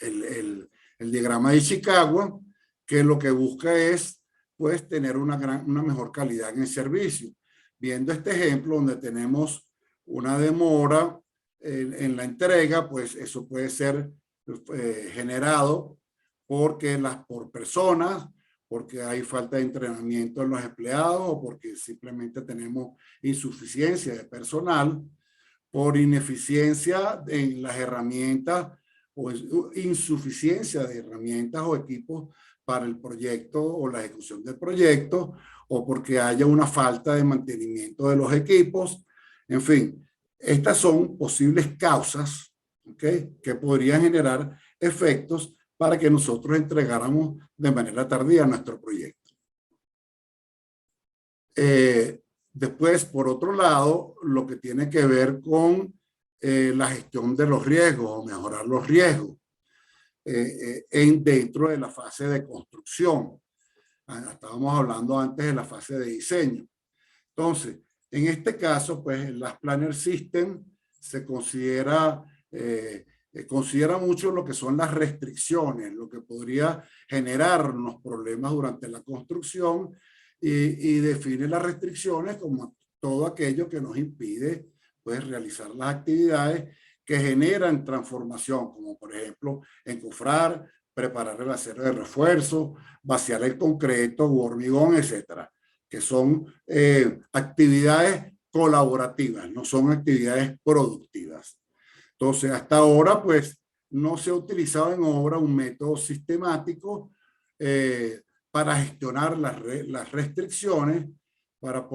el diagrama de Ishikawa, que lo que busca es, pues, tener una mejor calidad en el servicio. Viendo este ejemplo donde tenemos una demora en la entrega, pues eso puede ser generado por personas, porque hay falta de entrenamiento en los empleados o porque simplemente tenemos insuficiencia de personal, por ineficiencia en las herramientas o insuficiencia de herramientas o equipos para el proyecto o la ejecución del proyecto, o porque haya una falta de mantenimiento de los equipos. En fin, estas son posibles causas, ¿okay?, que podrían generar efectos para que nosotros entregáramos de manera tardía nuestro proyecto. Después, por otro lado, lo que tiene que ver con la gestión de los riesgos o mejorar los riesgos dentro de la fase de construcción. Estábamos hablando antes de la fase de diseño. Entonces, en este caso, pues, las Planner System se considera considera mucho lo que son las restricciones, lo que podría generarnos problemas durante la construcción y define las restricciones como todo aquello que nos impide pues, realizar las actividades que generan transformación, como por ejemplo encofrar, preparar el acero de refuerzo, vaciar el concreto u hormigón, etcétera, que son actividades colaborativas, no son actividades productivas. Entonces, hasta ahora, pues, no se ha utilizado en obra un método sistemático para gestionar las restricciones, para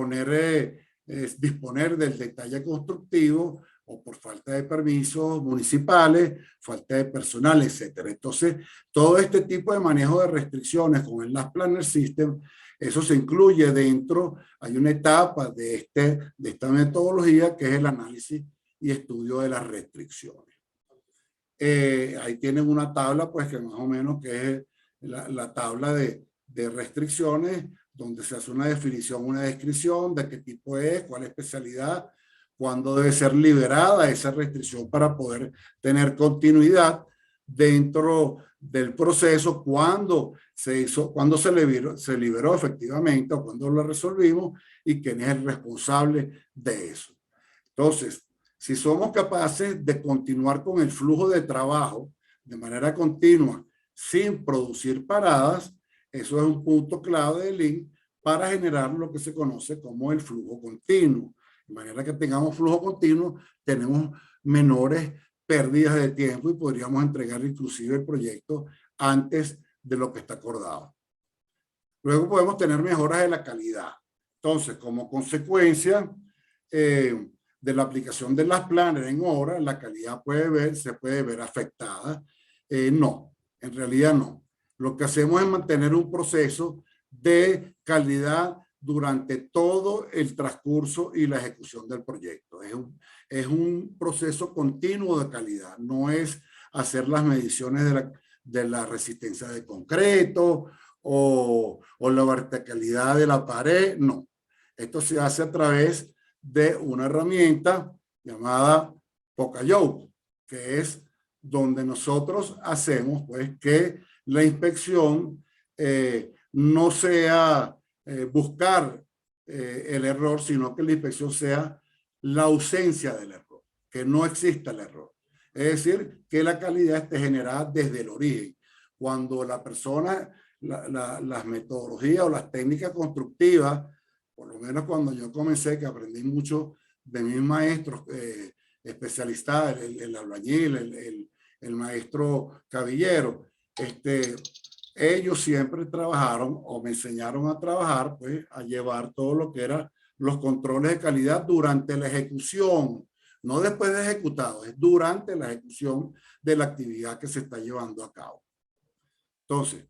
disponer del detalle constructivo o por falta de permisos municipales, falta de personal, etcétera. Entonces, todo este tipo de manejo de restricciones con el Last Planner System, eso se incluye dentro, hay una etapa de esta metodología que es el análisis y estudio de las restricciones. Ahí tienen una tabla, pues que más o menos que es la tabla de restricciones, donde se hace una definición, una descripción de qué tipo es, cuál especialidad, cuándo debe ser liberada esa restricción para poder tener continuidad dentro del proceso, cuándo se hizo, cuándo se liberó efectivamente o cuándo lo resolvimos y quién es el responsable de eso. Entonces, si somos capaces de continuar con el flujo de trabajo de manera continua sin producir paradas, eso es un punto clave de Lean para generar lo que se conoce como el flujo continuo. De manera que tengamos flujo continuo, tenemos menores pérdidas de tiempo y podríamos entregar inclusive el proyecto antes de lo que está acordado. Luego podemos tener mejoras de la calidad. Entonces, como consecuencia de la aplicación de las Planner en obra, la calidad se puede ver afectada. No, en realidad no. Lo que hacemos es mantener un proceso de calidad durante todo el transcurso y la ejecución del proyecto. Es un proceso continuo de calidad, no es hacer las mediciones de la resistencia de concreto o la verticalidad de la pared, no. Esto se hace a través de una herramienta llamada Poka-Yoke, que es donde nosotros hacemos pues que la inspección no sea buscar el error, sino que la inspección sea la ausencia del error, que no exista el error. Es decir, que la calidad esté generada desde el origen. Cuando la persona, las metodologías o las técnicas constructivas, por lo menos cuando yo comencé, que aprendí mucho de mis maestros especialistas, el albañil, el maestro Cabillero, ellos siempre trabajaron o me enseñaron a trabajar, pues a llevar todo lo que eran los controles de calidad durante la ejecución, no después de ejecutado, es durante la ejecución de la actividad que se está llevando a cabo. Entonces,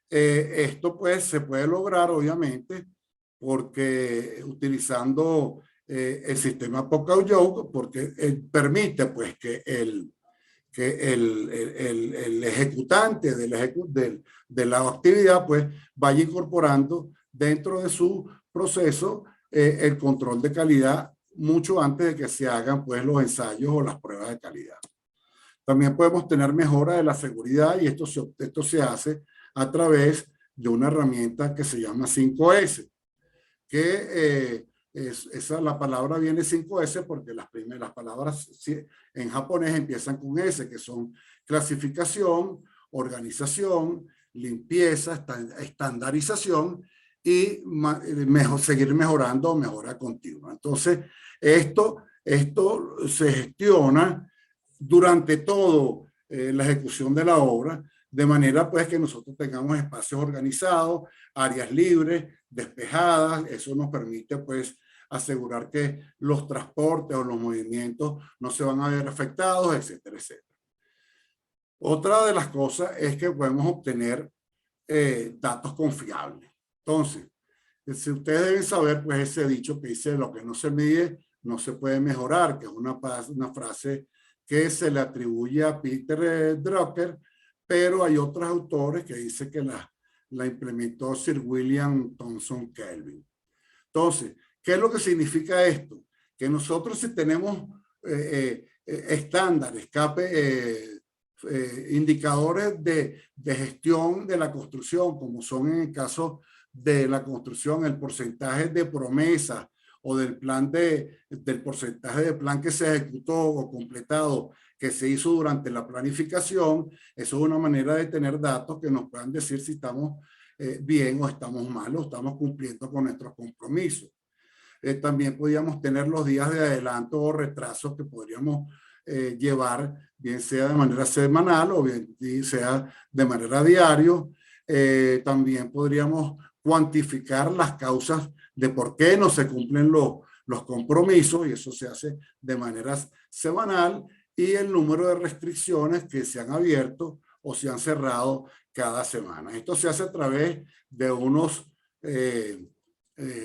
esto pues se puede lograr obviamente porque utilizando el sistema Poka-Yoke, porque permite pues que el ejecutante de la actividad pues vaya incorporando dentro de su proceso el control de calidad mucho antes de que se hagan pues los ensayos o las pruebas de calidad. También podemos tener mejora de la seguridad y esto se hace a través de una herramienta que se llama 5S, que la palabra viene 5S porque las palabras en japonés empiezan con S, que son clasificación, organización, limpieza, estandarización y seguir mejorando, mejora continua. Entonces, esto se gestiona durante todo la ejecución de la obra, de manera pues que nosotros tengamos espacios organizados, áreas libres, despejadas. Eso nos permite pues asegurar que los transportes o los movimientos no se van a ver afectados, etcétera, etcétera. Otra de las cosas es que podemos obtener datos confiables. Entonces, si ustedes deben saber pues ese dicho que dice lo que no se mide no se puede mejorar, que es una frase que se le atribuye a Peter Drucker, pero hay otros autores que dicen que la implementó Sir William Thomson Kelvin. Entonces, ¿qué es lo que significa esto? Que nosotros si tenemos estándares, indicadores de gestión de la construcción, como son en el caso de la construcción, el porcentaje de promesa o del porcentaje de plan que se ejecutó o completado que se hizo durante la planificación. Eso es una manera de tener datos que nos puedan decir si estamos bien o estamos mal o estamos cumpliendo con nuestros compromisos. También podríamos tener los días de adelanto o retraso que podríamos llevar, bien sea de manera semanal o bien sea de manera diaria. También podríamos cuantificar las causas de por qué no se cumplen los compromisos, y eso se hace de manera semanal, y el número de restricciones que se han abierto o se han cerrado cada semana. Esto se hace a través de unos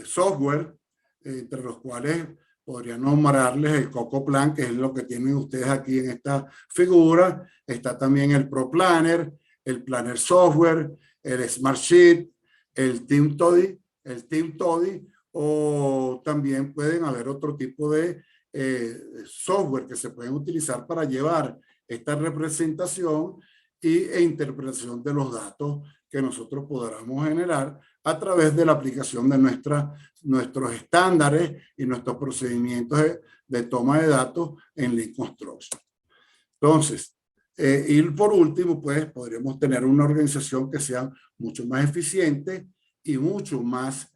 software, entre los cuales podría nombrarles el Coco Plan, que es lo que tienen ustedes aquí en esta figura. Está también el Pro Planner, el Planner Software, el Smart Sheet, el Team Toddy, o también pueden haber otro tipo de software que se pueden utilizar para llevar esta representación e interpretación de los datos que nosotros podamos generar a través de la aplicación de nuestros estándares y nuestros procedimientos de toma de datos en Lean Construction. Entonces, y por último, pues podríamos tener una organización que sea mucho más eficiente y mucho más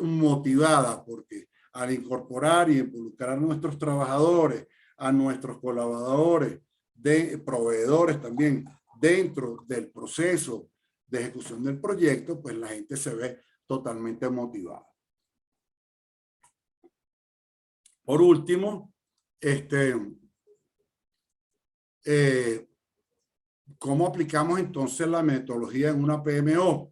motivada, porque al incorporar y involucrar a nuestros trabajadores, a nuestros colaboradores, proveedores también, dentro del proceso de ejecución del proyecto, pues la gente se ve totalmente motivada. Por último, ¿cómo aplicamos entonces la metodología en una PMO?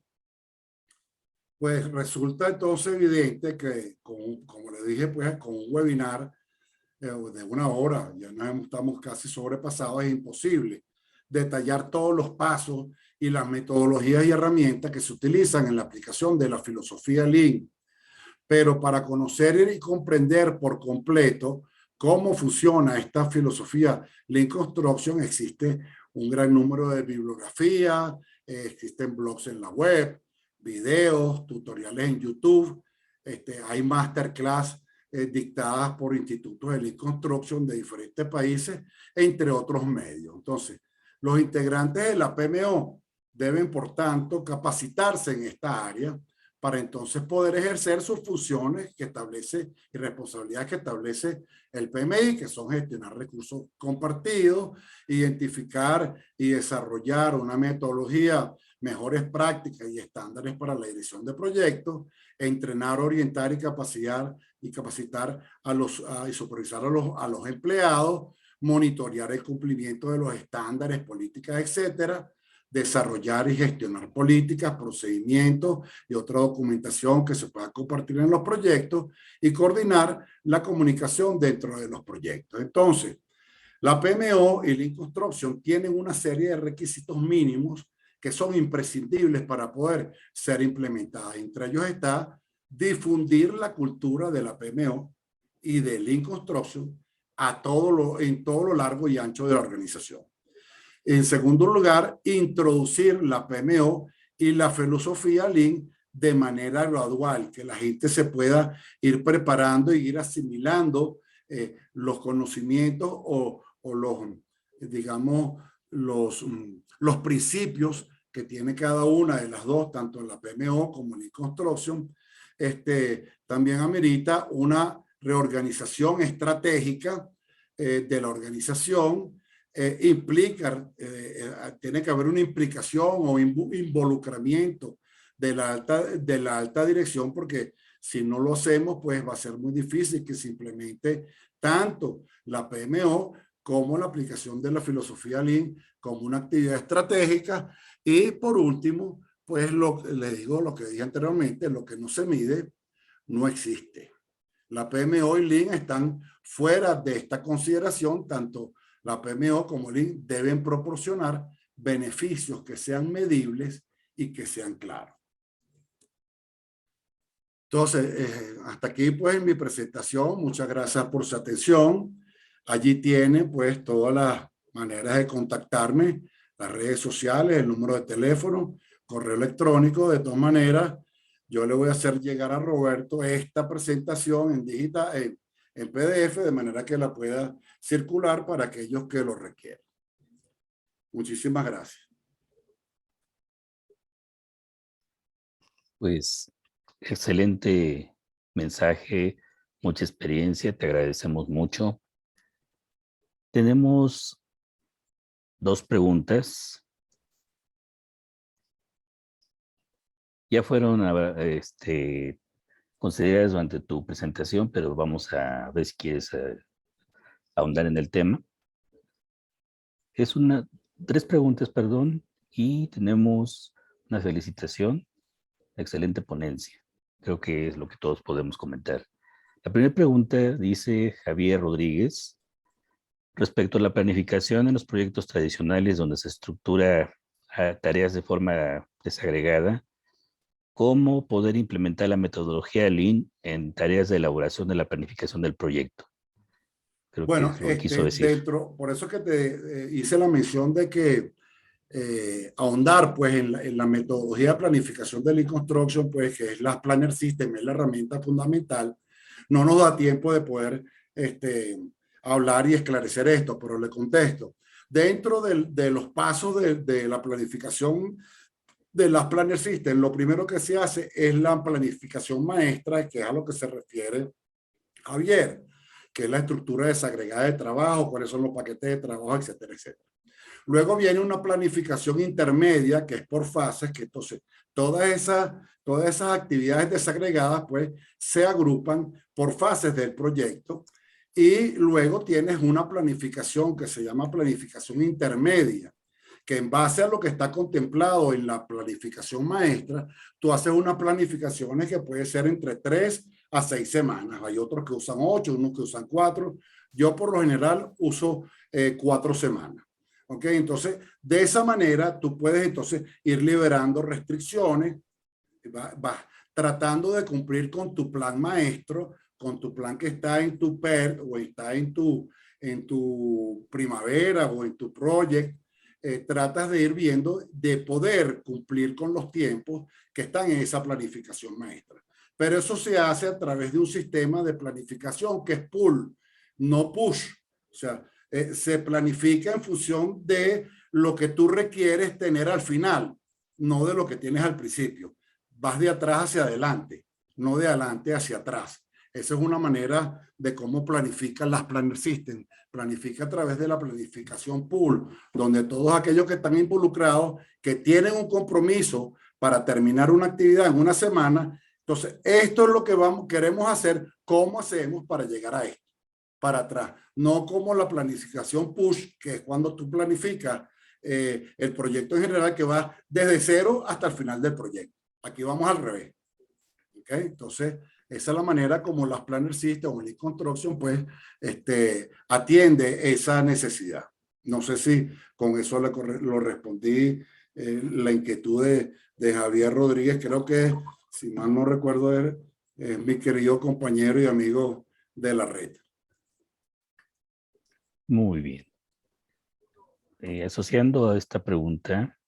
Pues resulta entonces evidente que, como le dije, pues con un webinar de 1 hora, ya estamos casi sobrepasados, es imposible detallar todos los pasos y las metodologías y herramientas que se utilizan en la aplicación de la filosofía Lean. Pero para conocer y comprender por completo cómo funciona esta filosofía Lean Construction, existe un gran número de bibliografías, existen blogs en la web, videos, tutoriales en YouTube, hay masterclass dictadas por institutos de Lean Construction de diferentes países, entre otros medios. Entonces, los integrantes de la PMO deben, por tanto, capacitarse en esta área para entonces poder ejercer sus funciones que establece y responsabilidades que establece el PMI, que son gestionar recursos compartidos, identificar y desarrollar una metodología, mejores prácticas y estándares para la dirección de proyectos, entrenar, orientar y capacitar y supervisar a los empleados, monitorear el cumplimiento de los estándares, políticas, etcétera, desarrollar y gestionar políticas, procedimientos y otra documentación que se pueda compartir en los proyectos y coordinar la comunicación dentro de los proyectos. Entonces, la PMO y Lean Construction tienen una serie de requisitos mínimos que son imprescindibles para poder ser implementadas. Entre ellos está difundir la cultura de la PMO y de Lean Construction en todo lo largo y ancho de la organización. En segundo lugar, introducir la PMO y la filosofía Lean de manera gradual, que la gente se pueda ir preparando y ir asimilando los conocimientos o los principios que tiene cada una de las dos, tanto en la PMO como en Lean Construction. También amerita una reorganización estratégica de la organización. Tiene que haber una implicación o involucramiento de la alta dirección, porque si no lo hacemos, pues va a ser muy difícil que se implemente tanto la PMO como la aplicación de la filosofía Lean como una actividad estratégica. Y por último, pues le digo lo que dije anteriormente, lo que no se mide no existe. La PMO y Lean están fuera de esta consideración. Tanto la PMO como Lean deben proporcionar beneficios que sean medibles y que sean claros. Entonces, hasta aquí pues mi presentación. Muchas gracias por su atención. Allí tiene pues todas las maneras de contactarme, las redes sociales, el número de teléfono, correo electrónico. De todas maneras, yo le voy a hacer llegar a Roberto esta presentación en digital, en PDF, de manera que la pueda circular para aquellos que lo requieran. Muchísimas gracias. Pues excelente mensaje, mucha experiencia, te agradecemos mucho. Tenemos dos preguntas. Ya fueron consideradas durante tu presentación, pero vamos a ver si quieres ahondar en el tema. Tres preguntas, perdón, y tenemos una felicitación, excelente ponencia. Creo que es lo que todos podemos comentar. La primera pregunta dice Javier Rodríguez, respecto a la planificación en los proyectos tradicionales donde se estructura tareas de forma desagregada, ¿cómo poder implementar la metodología Lean en tareas de elaboración de la planificación del proyecto? Creo que es lo que quiso decir. Por eso que te hice la mención de que ahondar pues en la metodología de planificación de Lean Construction, pues que es la Planner System, es la herramienta fundamental. No nos da tiempo de poder hablar y esclarecer esto, pero le contesto. Dentro de los pasos de la planificación de las Planner System, lo primero que se hace es la planificación maestra, que es a lo que se refiere Javier, que es la estructura desagregada de trabajo, cuáles son los paquetes de trabajo, etcétera, etcétera. Luego viene una planificación intermedia, que es por fases, que entonces todas esas actividades desagregadas pues se agrupan por fases del proyecto. Y luego tienes una planificación que se llama planificación intermedia, que en base a lo que está contemplado en la planificación maestra, tú haces unas planificaciones que puede ser entre 3 a 6 semanas. Hay otros que usan 8, unos que usan 4. Yo por lo general uso 4 semanas. ¿Ok? Entonces, de esa manera tú puedes entonces ir liberando restricciones, vas tratando de cumplir con tu plan maestro, con tu plan que está en tu PERT o está en tu primavera o en tu project. Tratas de ir viendo de poder cumplir con los tiempos que están en esa planificación maestra. Pero eso se hace a través de un sistema de planificación que es pull, no push. O sea, se planifica en función de lo que tú requieres tener al final, no de lo que tienes al principio. Vas de atrás hacia adelante, no de adelante hacia atrás. Esa es una manera de cómo planifican las Planner System. Planifica a través de la planificación pool, donde todos aquellos que están involucrados, que tienen un compromiso para terminar una actividad en una semana. Entonces, esto es lo que queremos hacer. ¿Cómo hacemos para llegar a esto? Para atrás. No como la planificación push, que es cuando tú planificas el proyecto en general, que va desde cero hasta el final del proyecto. Aquí vamos al revés. ¿Okay? Entonces, esa es la manera como las Planner System o Lean Construction pues atiende esa necesidad. No sé si con eso lo respondí la inquietud de Javier Rodríguez. Creo que, si mal no recuerdo, es mi querido compañero y amigo de la red. Muy bien. Asociando a esta pregunta,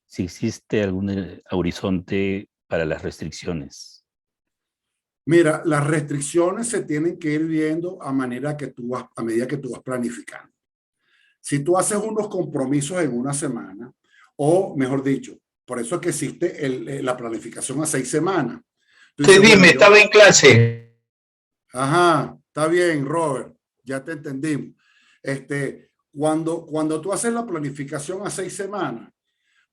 si existe algún horizonte para las restricciones. Mira, las restricciones se tienen que ir viendo a medida que tú vas planificando. Si tú haces unos compromisos en una semana, o mejor dicho, por eso es que existe la planificación a 6 semanas. Sí, dime, estaba en clase. Ajá, está bien, Robert, ya te entendimos. Cuando tú haces la planificación a 6 semanas,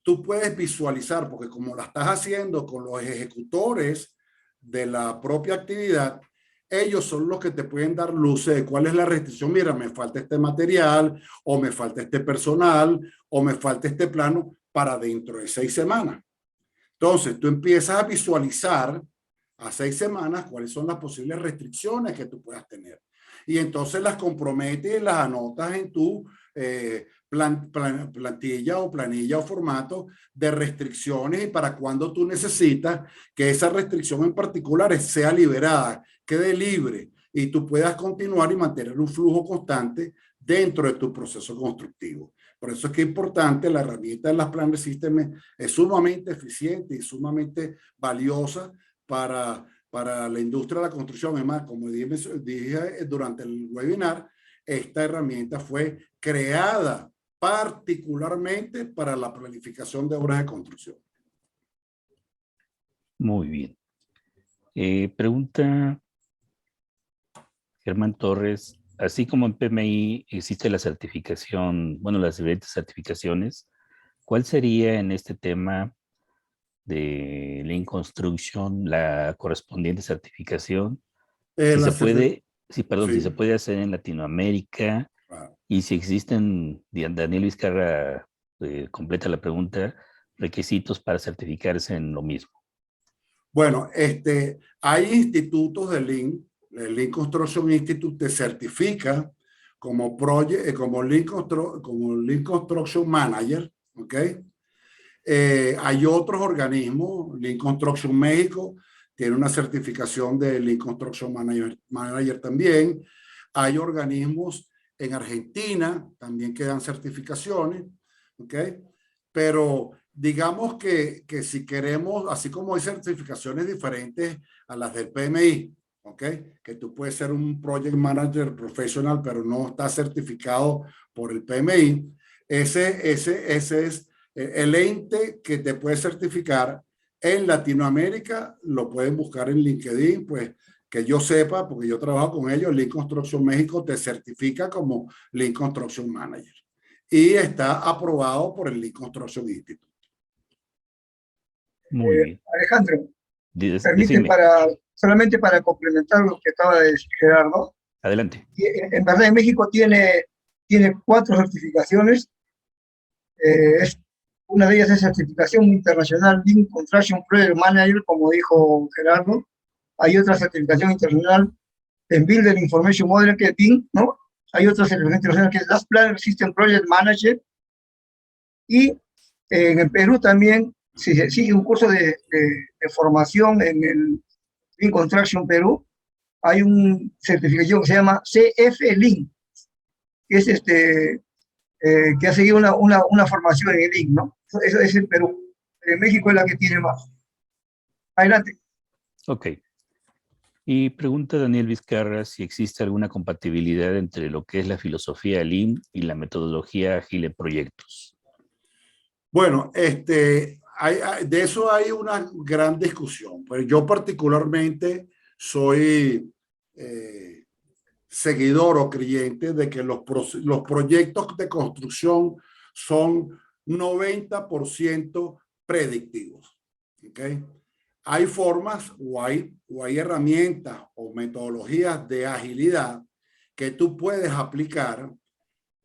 tú puedes visualizar, porque como la estás haciendo con los ejecutores de la propia actividad, ellos son los que te pueden dar luces de cuál es la restricción. Mira, me falta este material, o me falta este personal, o me falta este plano para dentro de 6 semanas. Entonces, tú empiezas a visualizar a 6 semanas cuáles son las posibles restricciones que tú puedas tener. Y entonces las comprometes y las anotas en tu plantilla o planilla o formato de restricciones, y para cuando tú necesitas que esa restricción en particular sea liberada, quede libre, y tú puedas continuar y mantener un flujo constante dentro de tu proceso constructivo. Por eso es que es importante, la herramienta de las Planner Systems es sumamente eficiente y sumamente valiosa para la industria de la construcción. Además, como dije durante el webinar, esta herramienta fue creada particularmente para la planificación de obras de construcción. Muy bien. Pregunta Germán Torres, así como en PMI existe la certificación, bueno, las diferentes certificaciones, ¿cuál sería en este tema de Lean Construction la correspondiente certificación? Si se puede, si se puede hacer en Latinoamérica, Claro. Y si existen, Daniel Vizcarra completa la pregunta, requisitos para certificarse en lo mismo. Bueno, hay institutos de Lean, el Lean Construction Institute te certifica como Lean Construction Manager, ¿ok? Hay otros organismos, Lean Construction México tiene una certificación de Lean Construction Manager también. Hay organismos en Argentina también que dan certificaciones, ¿ok? Pero digamos que si queremos, así como hay certificaciones diferentes a las del PMI, ¿ok? Que tú puedes ser un Project Manager Professional, pero no está certificado por el PMI, ese es el ente que te puede certificar en Latinoamérica. Lo pueden buscar en LinkedIn, pues que yo sepa, porque yo trabajo con ellos. Lean Construction México te certifica como Lean Construction Manager y está aprobado por el Lean Construction Institute. Muy bien. Alejandro, Decime. solamente para complementar lo que acaba de decir Gerardo. Adelante. En verdad, en México tiene 4 certificaciones. Una de ellas es certificación internacional Lean Construction Project Manager, como dijo Gerardo. Hay otra certificación internacional en Builder Information Model, que es BIM, ¿no? Hay otra certificación internacional que es Last Planner System Project Manager. Y en el Perú también, si se sigue un curso de formación en el Lean Construction Perú, hay un certificación que se llama CF Lean, que es que ha seguido una formación en el Lean, ¿no? Eso es en Perú. En México es la que tiene más. Adelante. Ok. Y pregunta Daniel Vizcarra si existe alguna compatibilidad entre lo que es la filosofía Lean y la metodología ágil en proyectos. Bueno, de eso hay una gran discusión. Pero yo particularmente soy seguidor o creyente de que los proyectos de construcción son 90% predictivos. ¿Okay? Hay formas o hay herramientas o metodologías de agilidad que tú puedes aplicar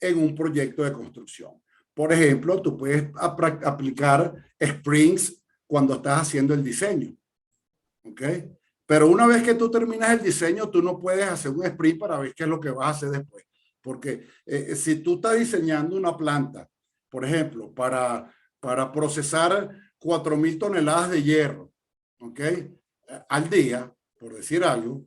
en un proyecto de construcción. Por ejemplo, tú puedes aplicar sprints cuando estás haciendo el diseño. ¿Ok? Pero una vez que tú terminas el diseño, tú no puedes hacer un sprint para ver qué es lo que vas a hacer después. Porque si tú estás diseñando una planta, por ejemplo, para procesar 4.000 toneladas de hierro, ¿ok? Al día, por decir algo,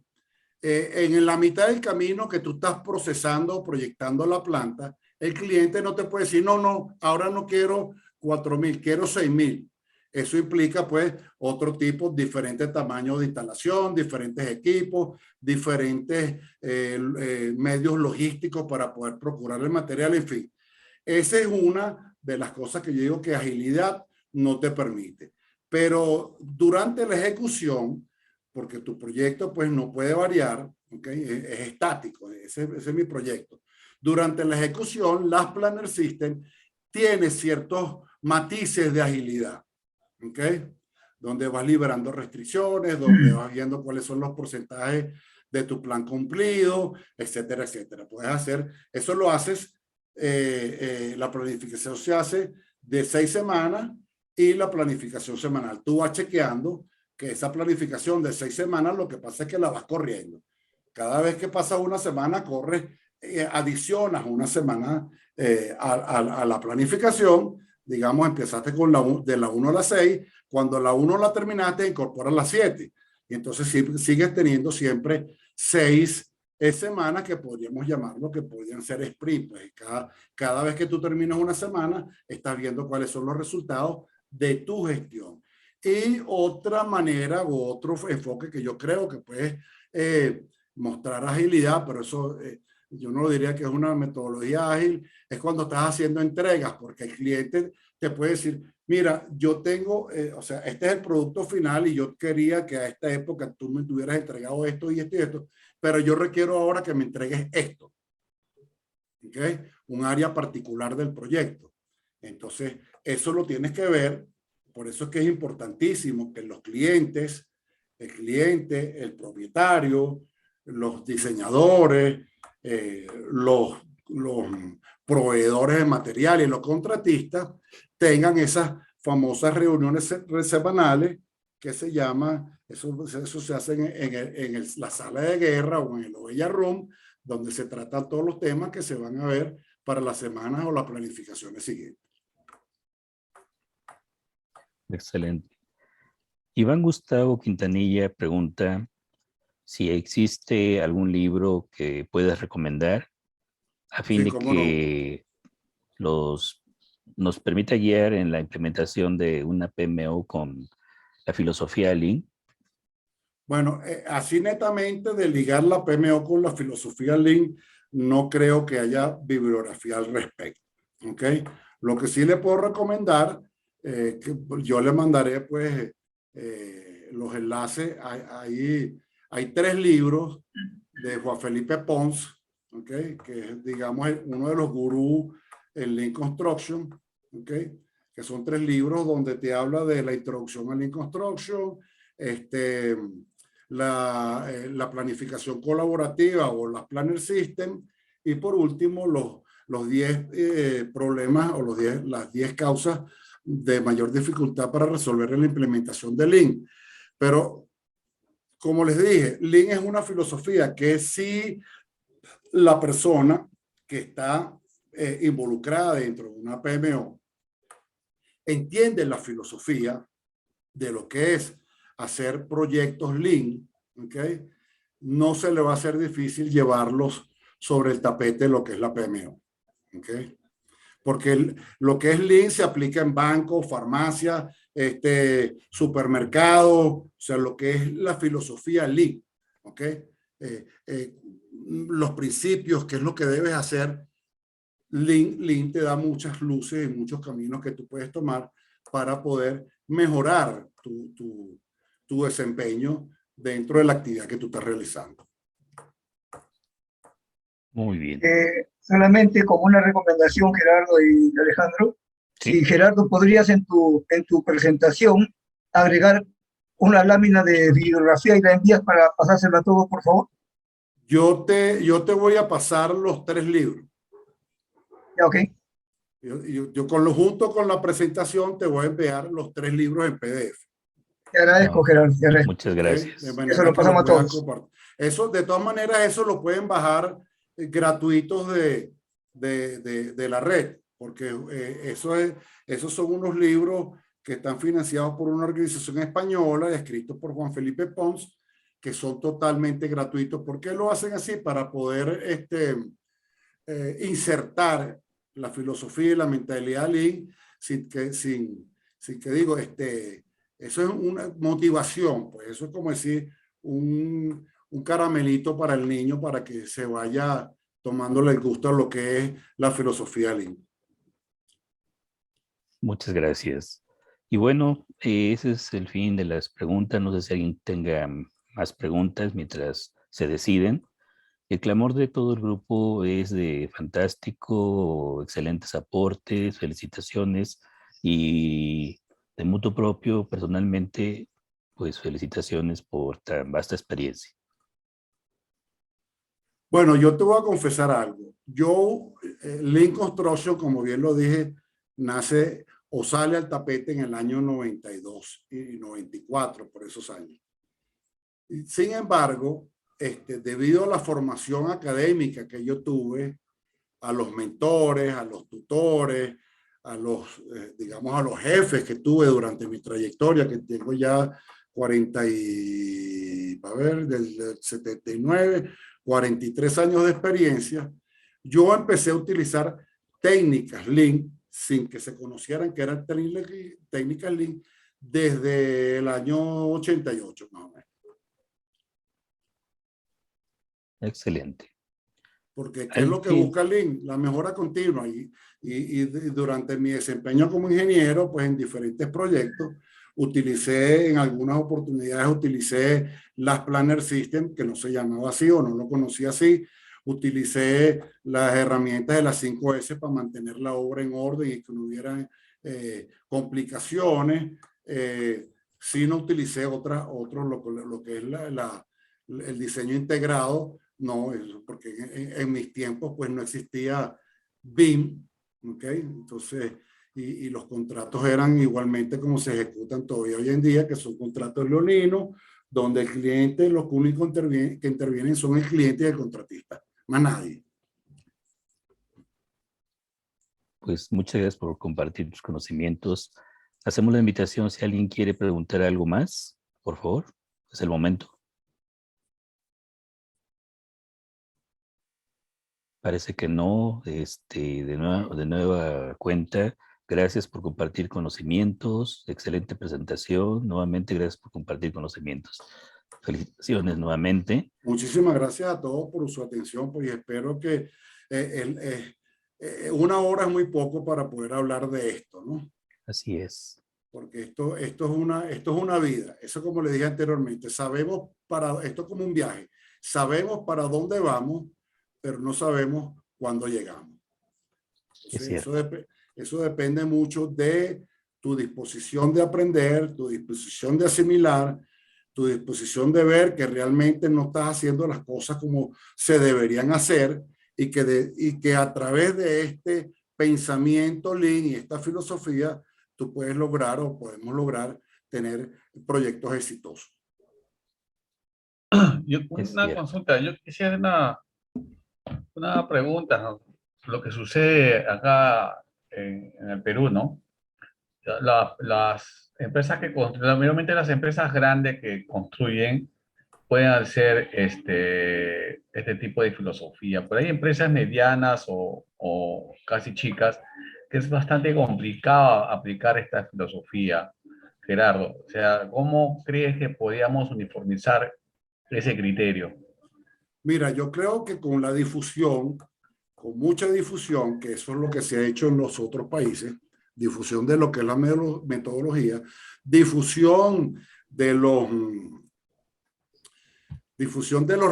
en la mitad del camino que tú estás procesando o proyectando la planta, el cliente no te puede decir, no, ahora no quiero 4.000, quiero 6.000. Eso implica pues otro tipo, diferentes tamaños de instalación, diferentes equipos, diferentes medios logísticos para poder procurar el material, en fin. Esa es una de las cosas que yo digo que agilidad no te permite. Pero durante la ejecución, porque tu proyecto pues no puede variar, ¿okay? Es estático, ese es mi proyecto. Durante la ejecución, las Planner System tiene ciertos matices de agilidad, ¿okay? Donde vas liberando restricciones, donde vas viendo cuáles son los porcentajes de tu plan cumplido, etcétera, etcétera. Puedes hacer, eso lo haces, la planificación se hace de 6 semanas y la planificación semanal. Tú vas chequeando que esa planificación de 6 semanas, lo que pasa es que la vas corriendo. Cada vez que pasa una semana, corres, adicionas una semana a la planificación. Digamos, empezaste con de la 1 a la 6. Cuando la 1 la terminaste, incorporas la 7. Y entonces sigues teniendo siempre 6 semanas que podríamos llamarlo, que podrían ser sprint. Pues cada vez que tú terminas una semana, estás viendo cuáles son los resultados de tu gestión. Y otra manera o otro enfoque que yo creo que puedes mostrar agilidad, pero eso yo no lo diría que es una metodología ágil, es cuando estás haciendo entregas, porque el cliente te puede decir, mira, yo tengo, o sea, este es el producto final y yo quería que a esta época tú me tuvieras entregado esto y esto y esto, pero yo requiero ahora que me entregues esto. ¿Okay? Un área particular del proyecto. Entonces, eso lo tienes que ver. Por eso es que es importantísimo que los clientes, el cliente, el propietario, los diseñadores, los proveedores de materiales, los contratistas, tengan esas famosas reuniones semanales que se llama, eso se hace en la sala de guerra o en el Ovella Room, donde se tratan todos los temas que se van a ver para las semanas o las planificaciones siguientes. Excelente. Iván Gustavo Quintanilla pregunta si existe algún libro que puedas recomendar a fin de que nos permita guiar en la implementación de una PMO con la filosofía Lean. Bueno, así netamente de ligar la PMO con la filosofía Lean, no creo que haya bibliografía al respecto. ¿Ok? Lo que sí le puedo recomendar, que yo le mandaré pues los enlaces. Hay 3 libros de Juan Felipe Pons, ¿okay? Que es, digamos, uno de los gurús en Lean Construction, ¿okay? Que son 3 libros donde te habla de la introducción a Lean Construction, la planificación colaborativa o las Planner System, y por último los 10 problemas o las 10 causas de mayor dificultad para resolver la implementación de Lean. Pero como les dije, Lean es una filosofía que si la persona que está involucrada dentro de una PMO entiende la filosofía de lo que es hacer proyectos Lean, ¿okay? No se le va a hacer difícil llevarlos sobre el tapete lo que es la PMO. ¿Okay? Porque lo que es Lean se aplica en bancos, farmacias, supermercados, o sea, lo que es la filosofía Lean. ¿Okay? Los principios, qué es lo que debes hacer. Lean te da muchas luces y muchos caminos que tú puedes tomar para poder mejorar tu desempeño dentro de la actividad que tú estás realizando. Muy bien. Solamente como una recomendación, Gerardo y Alejandro, Sí. si Gerardo podrías en tu presentación agregar una lámina de bibliografía y la envías para pasársela a todos, por favor. Yo te voy a pasar los 3 libros. Ya, ok. Yo junto con la presentación te voy a enviar los 3 libros en PDF. Te agradezco, Gerardo. Te agradezco. Muchas gracias. Eso lo pasamos a todos. Eso, de todas maneras, eso lo pueden bajar gratuitos de la red, porque esos son unos libros que están financiados por una organización española y escritos por Juan Felipe Pons, que son totalmente gratuitos. ¿Por qué lo hacen así? Para poder insertar la filosofía y la mentalidad Lean sin que digo, eso es una motivación, pues eso es como decir un caramelito para el niño para que se vaya tomándole el gusto a lo que es la filosofía Lean. Muchas gracias. Y bueno, ese es el fin de las preguntas. No sé si alguien tenga más preguntas mientras se deciden. El clamor de todo el grupo es de fantástico, excelentes aportes, felicitaciones, y de mutuo propio, personalmente, pues felicitaciones por tan vasta experiencia. Bueno, yo te voy a confesar algo. Lean Construction, como bien lo dije, nace o sale al tapete en el año 92 y 94, por esos años. Sin embargo, debido a la formación académica que yo tuve, a los mentores, a los tutores, digamos, a los jefes que tuve durante mi trayectoria, que tengo ya del 79, 43 años de experiencia, yo empecé a utilizar técnicas Lean sin que se conocieran que eran técnicas Lean desde el año 88, más o menos. Excelente. Porque ¿qué es lo que busca Lean? La mejora continua. Y durante mi desempeño como ingeniero, pues en diferentes proyectos, en algunas oportunidades utilicé las Planner System, que no se llamaba así o no lo conocía así. Utilicé las herramientas de las 5S para mantener la obra en orden y que no hubiera complicaciones. Sí no utilicé lo que es el diseño integrado. No, porque en mis tiempos pues no existía BIM, ¿ok? Entonces, y los contratos eran igualmente como se ejecutan todavía hoy en día, que son contratos leoninos, donde el cliente, los únicos que intervienen son el cliente y el contratista, más nadie. Pues muchas gracias por compartir tus conocimientos. Hacemos la invitación si alguien quiere preguntar algo más, por favor, es el momento. Parece que no. De nueva cuenta, gracias por compartir conocimientos. Excelente presentación. Nuevamente, gracias por compartir conocimientos. Felicitaciones nuevamente. Muchísimas gracias a todos por su atención, pues espero que una hora es muy poco para poder hablar de esto, ¿no? Así es. Porque esto es una vida. Eso, como le dije anteriormente, esto es como un viaje. Sabemos para dónde vamos, pero no sabemos cuándo llegamos. Entonces, eso depende mucho de tu disposición de aprender, tu disposición de asimilar, tu disposición de ver que realmente no estás haciendo las cosas como se deberían hacer y que a través de este pensamiento Lean y esta filosofía, tú puedes lograr o podemos lograr tener proyectos exitosos. Una consulta, yo quisiera una pregunta, ¿no? Lo que sucede acá en el Perú, ¿no? Las empresas que construyen, mayormente las empresas grandes que construyen, pueden hacer este tipo de filosofía. Pero hay empresas medianas o casi chicas que es bastante complicado aplicar esta filosofía, Gerardo. O sea, ¿cómo crees que podríamos uniformizar ese criterio? Mira, yo creo que con la difusión, con mucha difusión, que eso es lo que se ha hecho en los otros países, difusión de lo que es la metodología, difusión de los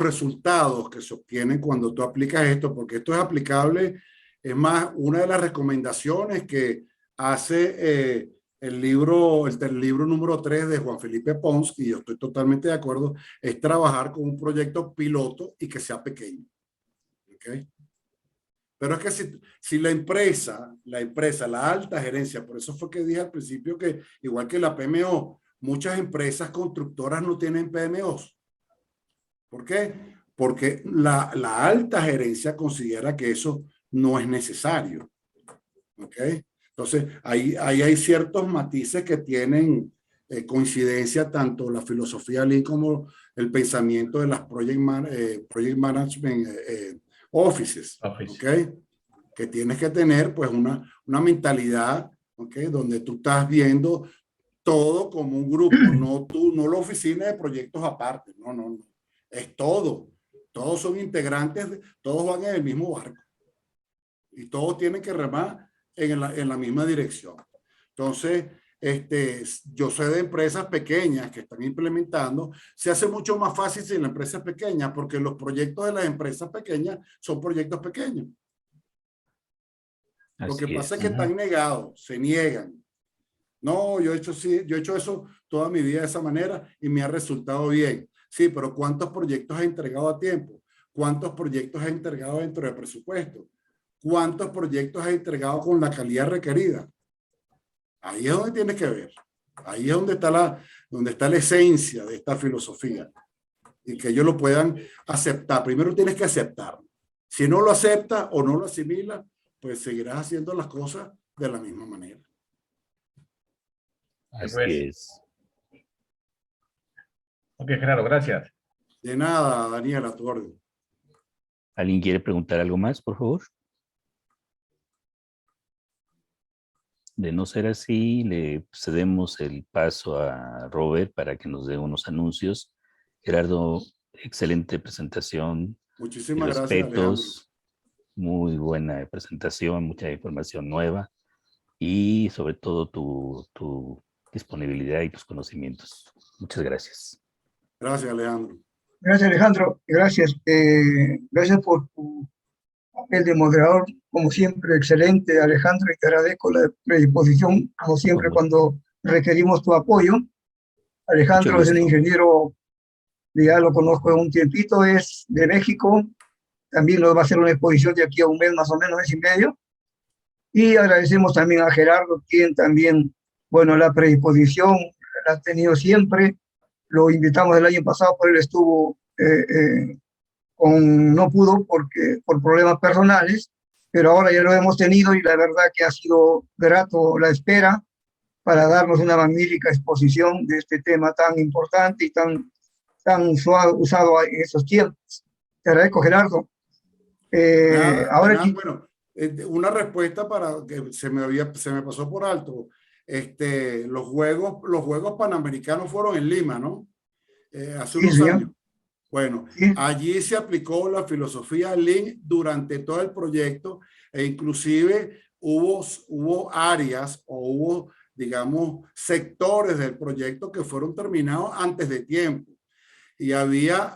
resultados que se obtienen cuando tú aplicas esto, porque esto es aplicable. Es más, una de las recomendaciones que hace el libro número 3 de Juan Felipe Pons, y yo estoy totalmente de acuerdo, es trabajar con un proyecto piloto y que sea pequeño. ¿Okay? Pero es que si la empresa, la alta gerencia, por eso fue que dije al principio que igual que la PMO, muchas empresas constructoras no tienen PMOs. ¿Por qué? Porque la alta gerencia considera que eso no es necesario. ¿Ok? Entonces, ahí hay ciertos matices que tienen coincidencia, tanto la filosofía Lean como el pensamiento de las Project Management Offices. ¿Ok? Que tienes que tener pues una mentalidad, ¿ok? Donde tú estás viendo todo como un grupo, no la oficina de proyectos aparte, no. Es todo. Todos son integrantes, todos van en el mismo barco. Y todos tienen que remar en la misma dirección. Entonces, yo sé de empresas pequeñas que están implementando. Se hace mucho más fácil si la empresa es pequeña, porque los proyectos de las empresas pequeñas son proyectos pequeños. Lo que pasa es que están negados, se niegan. No, yo he hecho eso toda mi vida de esa manera y me ha resultado bien. Sí, pero ¿cuántos proyectos has entregado a tiempo? ¿Cuántos proyectos has entregado dentro del presupuesto? ¿Cuántos proyectos has entregado con la calidad requerida? Ahí es donde tienes que ver. Ahí es donde está la esencia de esta filosofía. Y que ellos lo puedan aceptar. Primero tienes que aceptarlo. Si no lo aceptas o no lo asimilas, pues seguirás haciendo las cosas de la misma manera. Así es. Ok, Gerardo, gracias. De nada, Daniel, a tu orden. ¿Alguien quiere preguntar algo más, por favor? De no ser así, le cedemos el paso a Robert para que nos dé unos anuncios. Gerardo, excelente presentación. Muchísimas gracias, Alejandro. Respetos, muy buena presentación, mucha información nueva y sobre todo tu disponibilidad y tus conocimientos. Muchas gracias. Gracias, Alejandro. Gracias, Alejandro. Gracias. Gracias por tu papel de moderador, como siempre, excelente, Alejandro, y te agradezco la predisposición, como siempre, cuando requerimos tu apoyo. Alejandro es un ingeniero, ya lo conozco de un tiempito, es de México, también nos va a hacer una exposición de aquí a un mes, más o menos, mes y medio. Y agradecemos también a Gerardo, quien también, bueno, la predisposición la ha tenido siempre. Lo invitamos el año pasado, pero él estuvo no pudo por problemas personales, pero ahora ya lo hemos tenido y la verdad que ha sido grato la espera para darnos una magnífica exposición de este tema tan importante y tan usado en estos tiempos. Te agradezco, Gerardo. Bueno, una respuesta para que se me pasó por alto. Los Juegos Panamericanos fueron en Lima, ¿no? Hace unos años. Bueno, allí se aplicó la filosofía Lean durante todo el proyecto e inclusive hubo áreas o hubo, digamos, sectores del proyecto que fueron terminados antes de tiempo. Y había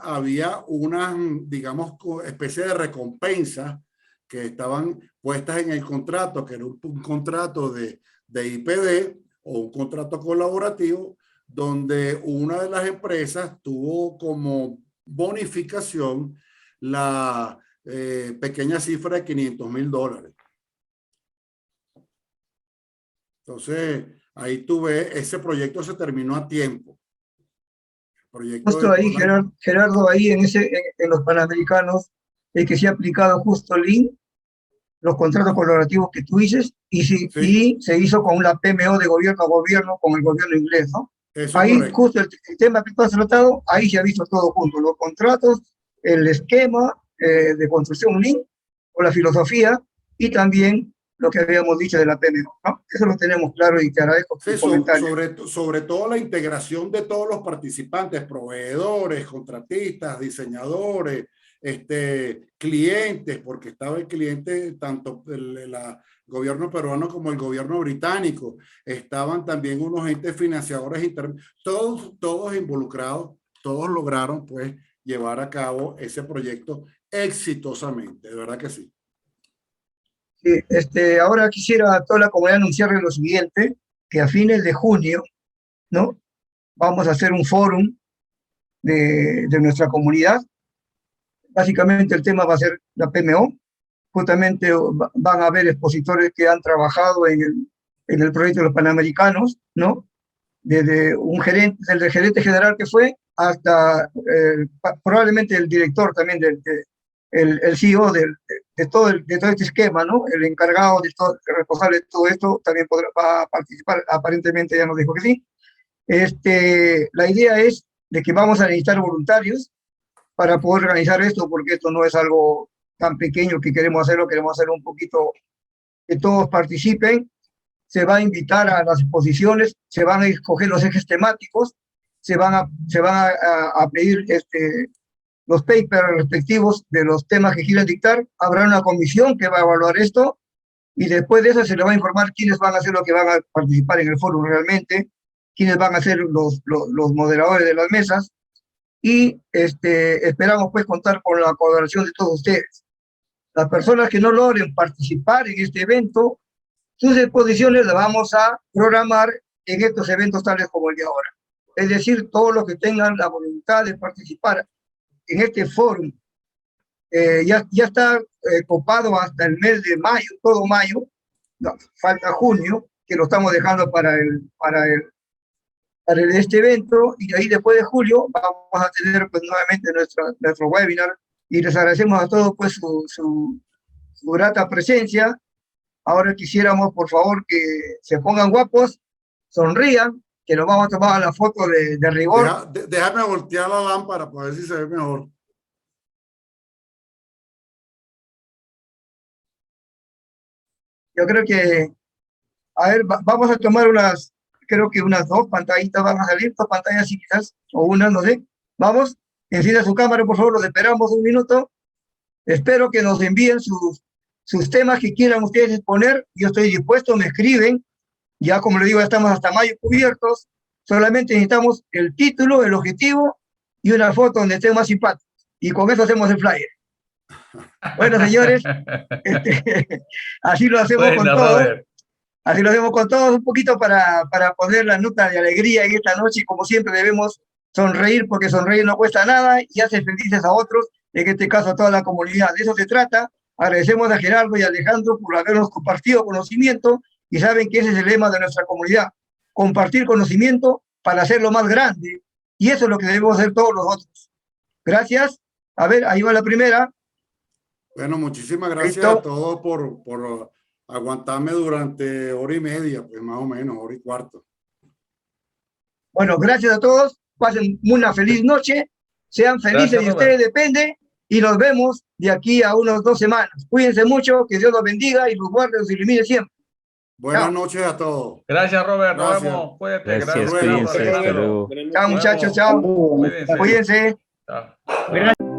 unas, digamos, especie de recompensas que estaban puestas en el contrato, que era un contrato de IPD o un contrato colaborativo, donde una de las empresas tuvo como bonificación la pequeña cifra de $500,000. Entonces, ahí tuve, ese proyecto se terminó a tiempo. Justo ahí, Gerardo, ahí en los Panamericanos, el que se ha aplicado justo Lean, los contratos colaborativos que tú dices, y se hizo con la PMO de gobierno a gobierno, con el gobierno inglés, ¿no? Eso ahí correcto. Justo el tema que tú has tratado, ahí se ha visto todo junto, los contratos, el esquema de construcción Lean, o la filosofía, y también lo que habíamos dicho de la PMO, ¿no? Eso lo tenemos claro y te agradezco tu comentario. Sobre todo la integración de todos los participantes, proveedores, contratistas, diseñadores, clientes, porque estaba el cliente, tanto el gobierno peruano como el gobierno británico, estaban también unos entes financiadores internos, todos involucrados, todos lograron pues llevar a cabo ese proyecto exitosamente, de verdad que sí. Ahora quisiera a toda la comunidad anunciarle lo siguiente, que a fines de junio, ¿no? Vamos a hacer un fórum de nuestra comunidad. Básicamente el tema va a ser la PMO. Justamente van a haber expositores que han trabajado en el proyecto de los Panamericanos, ¿no? Desde desde el gerente general que fue hasta probablemente el director también, el CEO de todo este esquema, ¿no? El encargado de todo, el responsable de todo esto también va a participar, aparentemente ya nos dijo que sí. La idea es de que vamos a necesitar voluntarios para poder organizar esto, porque esto no es algo tan pequeño que queremos hacerlo un poquito, que todos participen. Se va a invitar a las exposiciones, se van a escoger los ejes temáticos, se van a pedir los papers respectivos de los temas que quieran dictar. Habrá una comisión que va a evaluar esto y después de eso se le va a informar quiénes van a ser los que van a participar en el foro realmente, quiénes van a ser los moderadores de las mesas, y esperamos pues contar con la colaboración de todos ustedes. Las personas que no logren participar en este evento, sus exposiciones las vamos a programar en estos eventos tales como el de ahora. Es decir, todos los que tengan la voluntad de participar en este foro, ya está copado hasta el mes de mayo, todo mayo, no, falta junio, que lo estamos dejando para este evento, y ahí después de julio vamos a tener pues nuevamente nuestro webinar, y les agradecemos a todos pues su grata presencia. Ahora quisiéramos por favor que se pongan guapos, sonrían, que nos vamos a tomar la foto de rigor. Déjame voltear la lámpara para ver si se ve mejor. Yo creo que, a ver, vamos a tomar creo que unas 2 pantallitas van a salir, 2 pantallas sí quizás, o una, no sé. Vamos, encienda su cámara, por favor, los esperamos un minuto. Espero que nos envíen sus temas que quieran ustedes exponer. Yo estoy dispuesto, me escriben. Ya como le digo, ya estamos hasta mayo cubiertos. Solamente necesitamos el título, el objetivo y una foto donde estén más simpáticos. Y con eso hacemos el flyer. Bueno, señores, así lo hacemos Bueno, con todos. Robert. Así lo hacemos con todos un poquito para poner la nota de alegría en esta noche. Y como siempre debemos sonreír, porque sonreír no cuesta nada y hace felices a otros, en este caso a toda la comunidad. De eso se trata. Agradecemos a Gerardo y a Alejandro por habernos compartido conocimiento, y saben que ese es el lema de nuestra comunidad: compartir conocimiento para hacerlo más grande, y eso es lo que debemos hacer todos nosotros. Gracias. A ver, ahí va la primera. Bueno, muchísimas gracias ¿Listo? a todos por aguantarme durante hora y media, pues más o menos, hora y cuarto. Bueno, gracias a todos. Pasen una feliz noche. Sean felices, Gracias, de Robert. ustedes depende. Y nos vemos de aquí a unas 2 semanas. Cuídense mucho, que Dios los bendiga y los guarde, los ilumine siempre. Buenas Chao. noches a todos. Gracias, Robert. Nos Gracias. vemos. Cuídate. Gracias, luego. cuídense, hasta luego. Chao, muchachos, chao. Cuídense. Cuídense. Chao.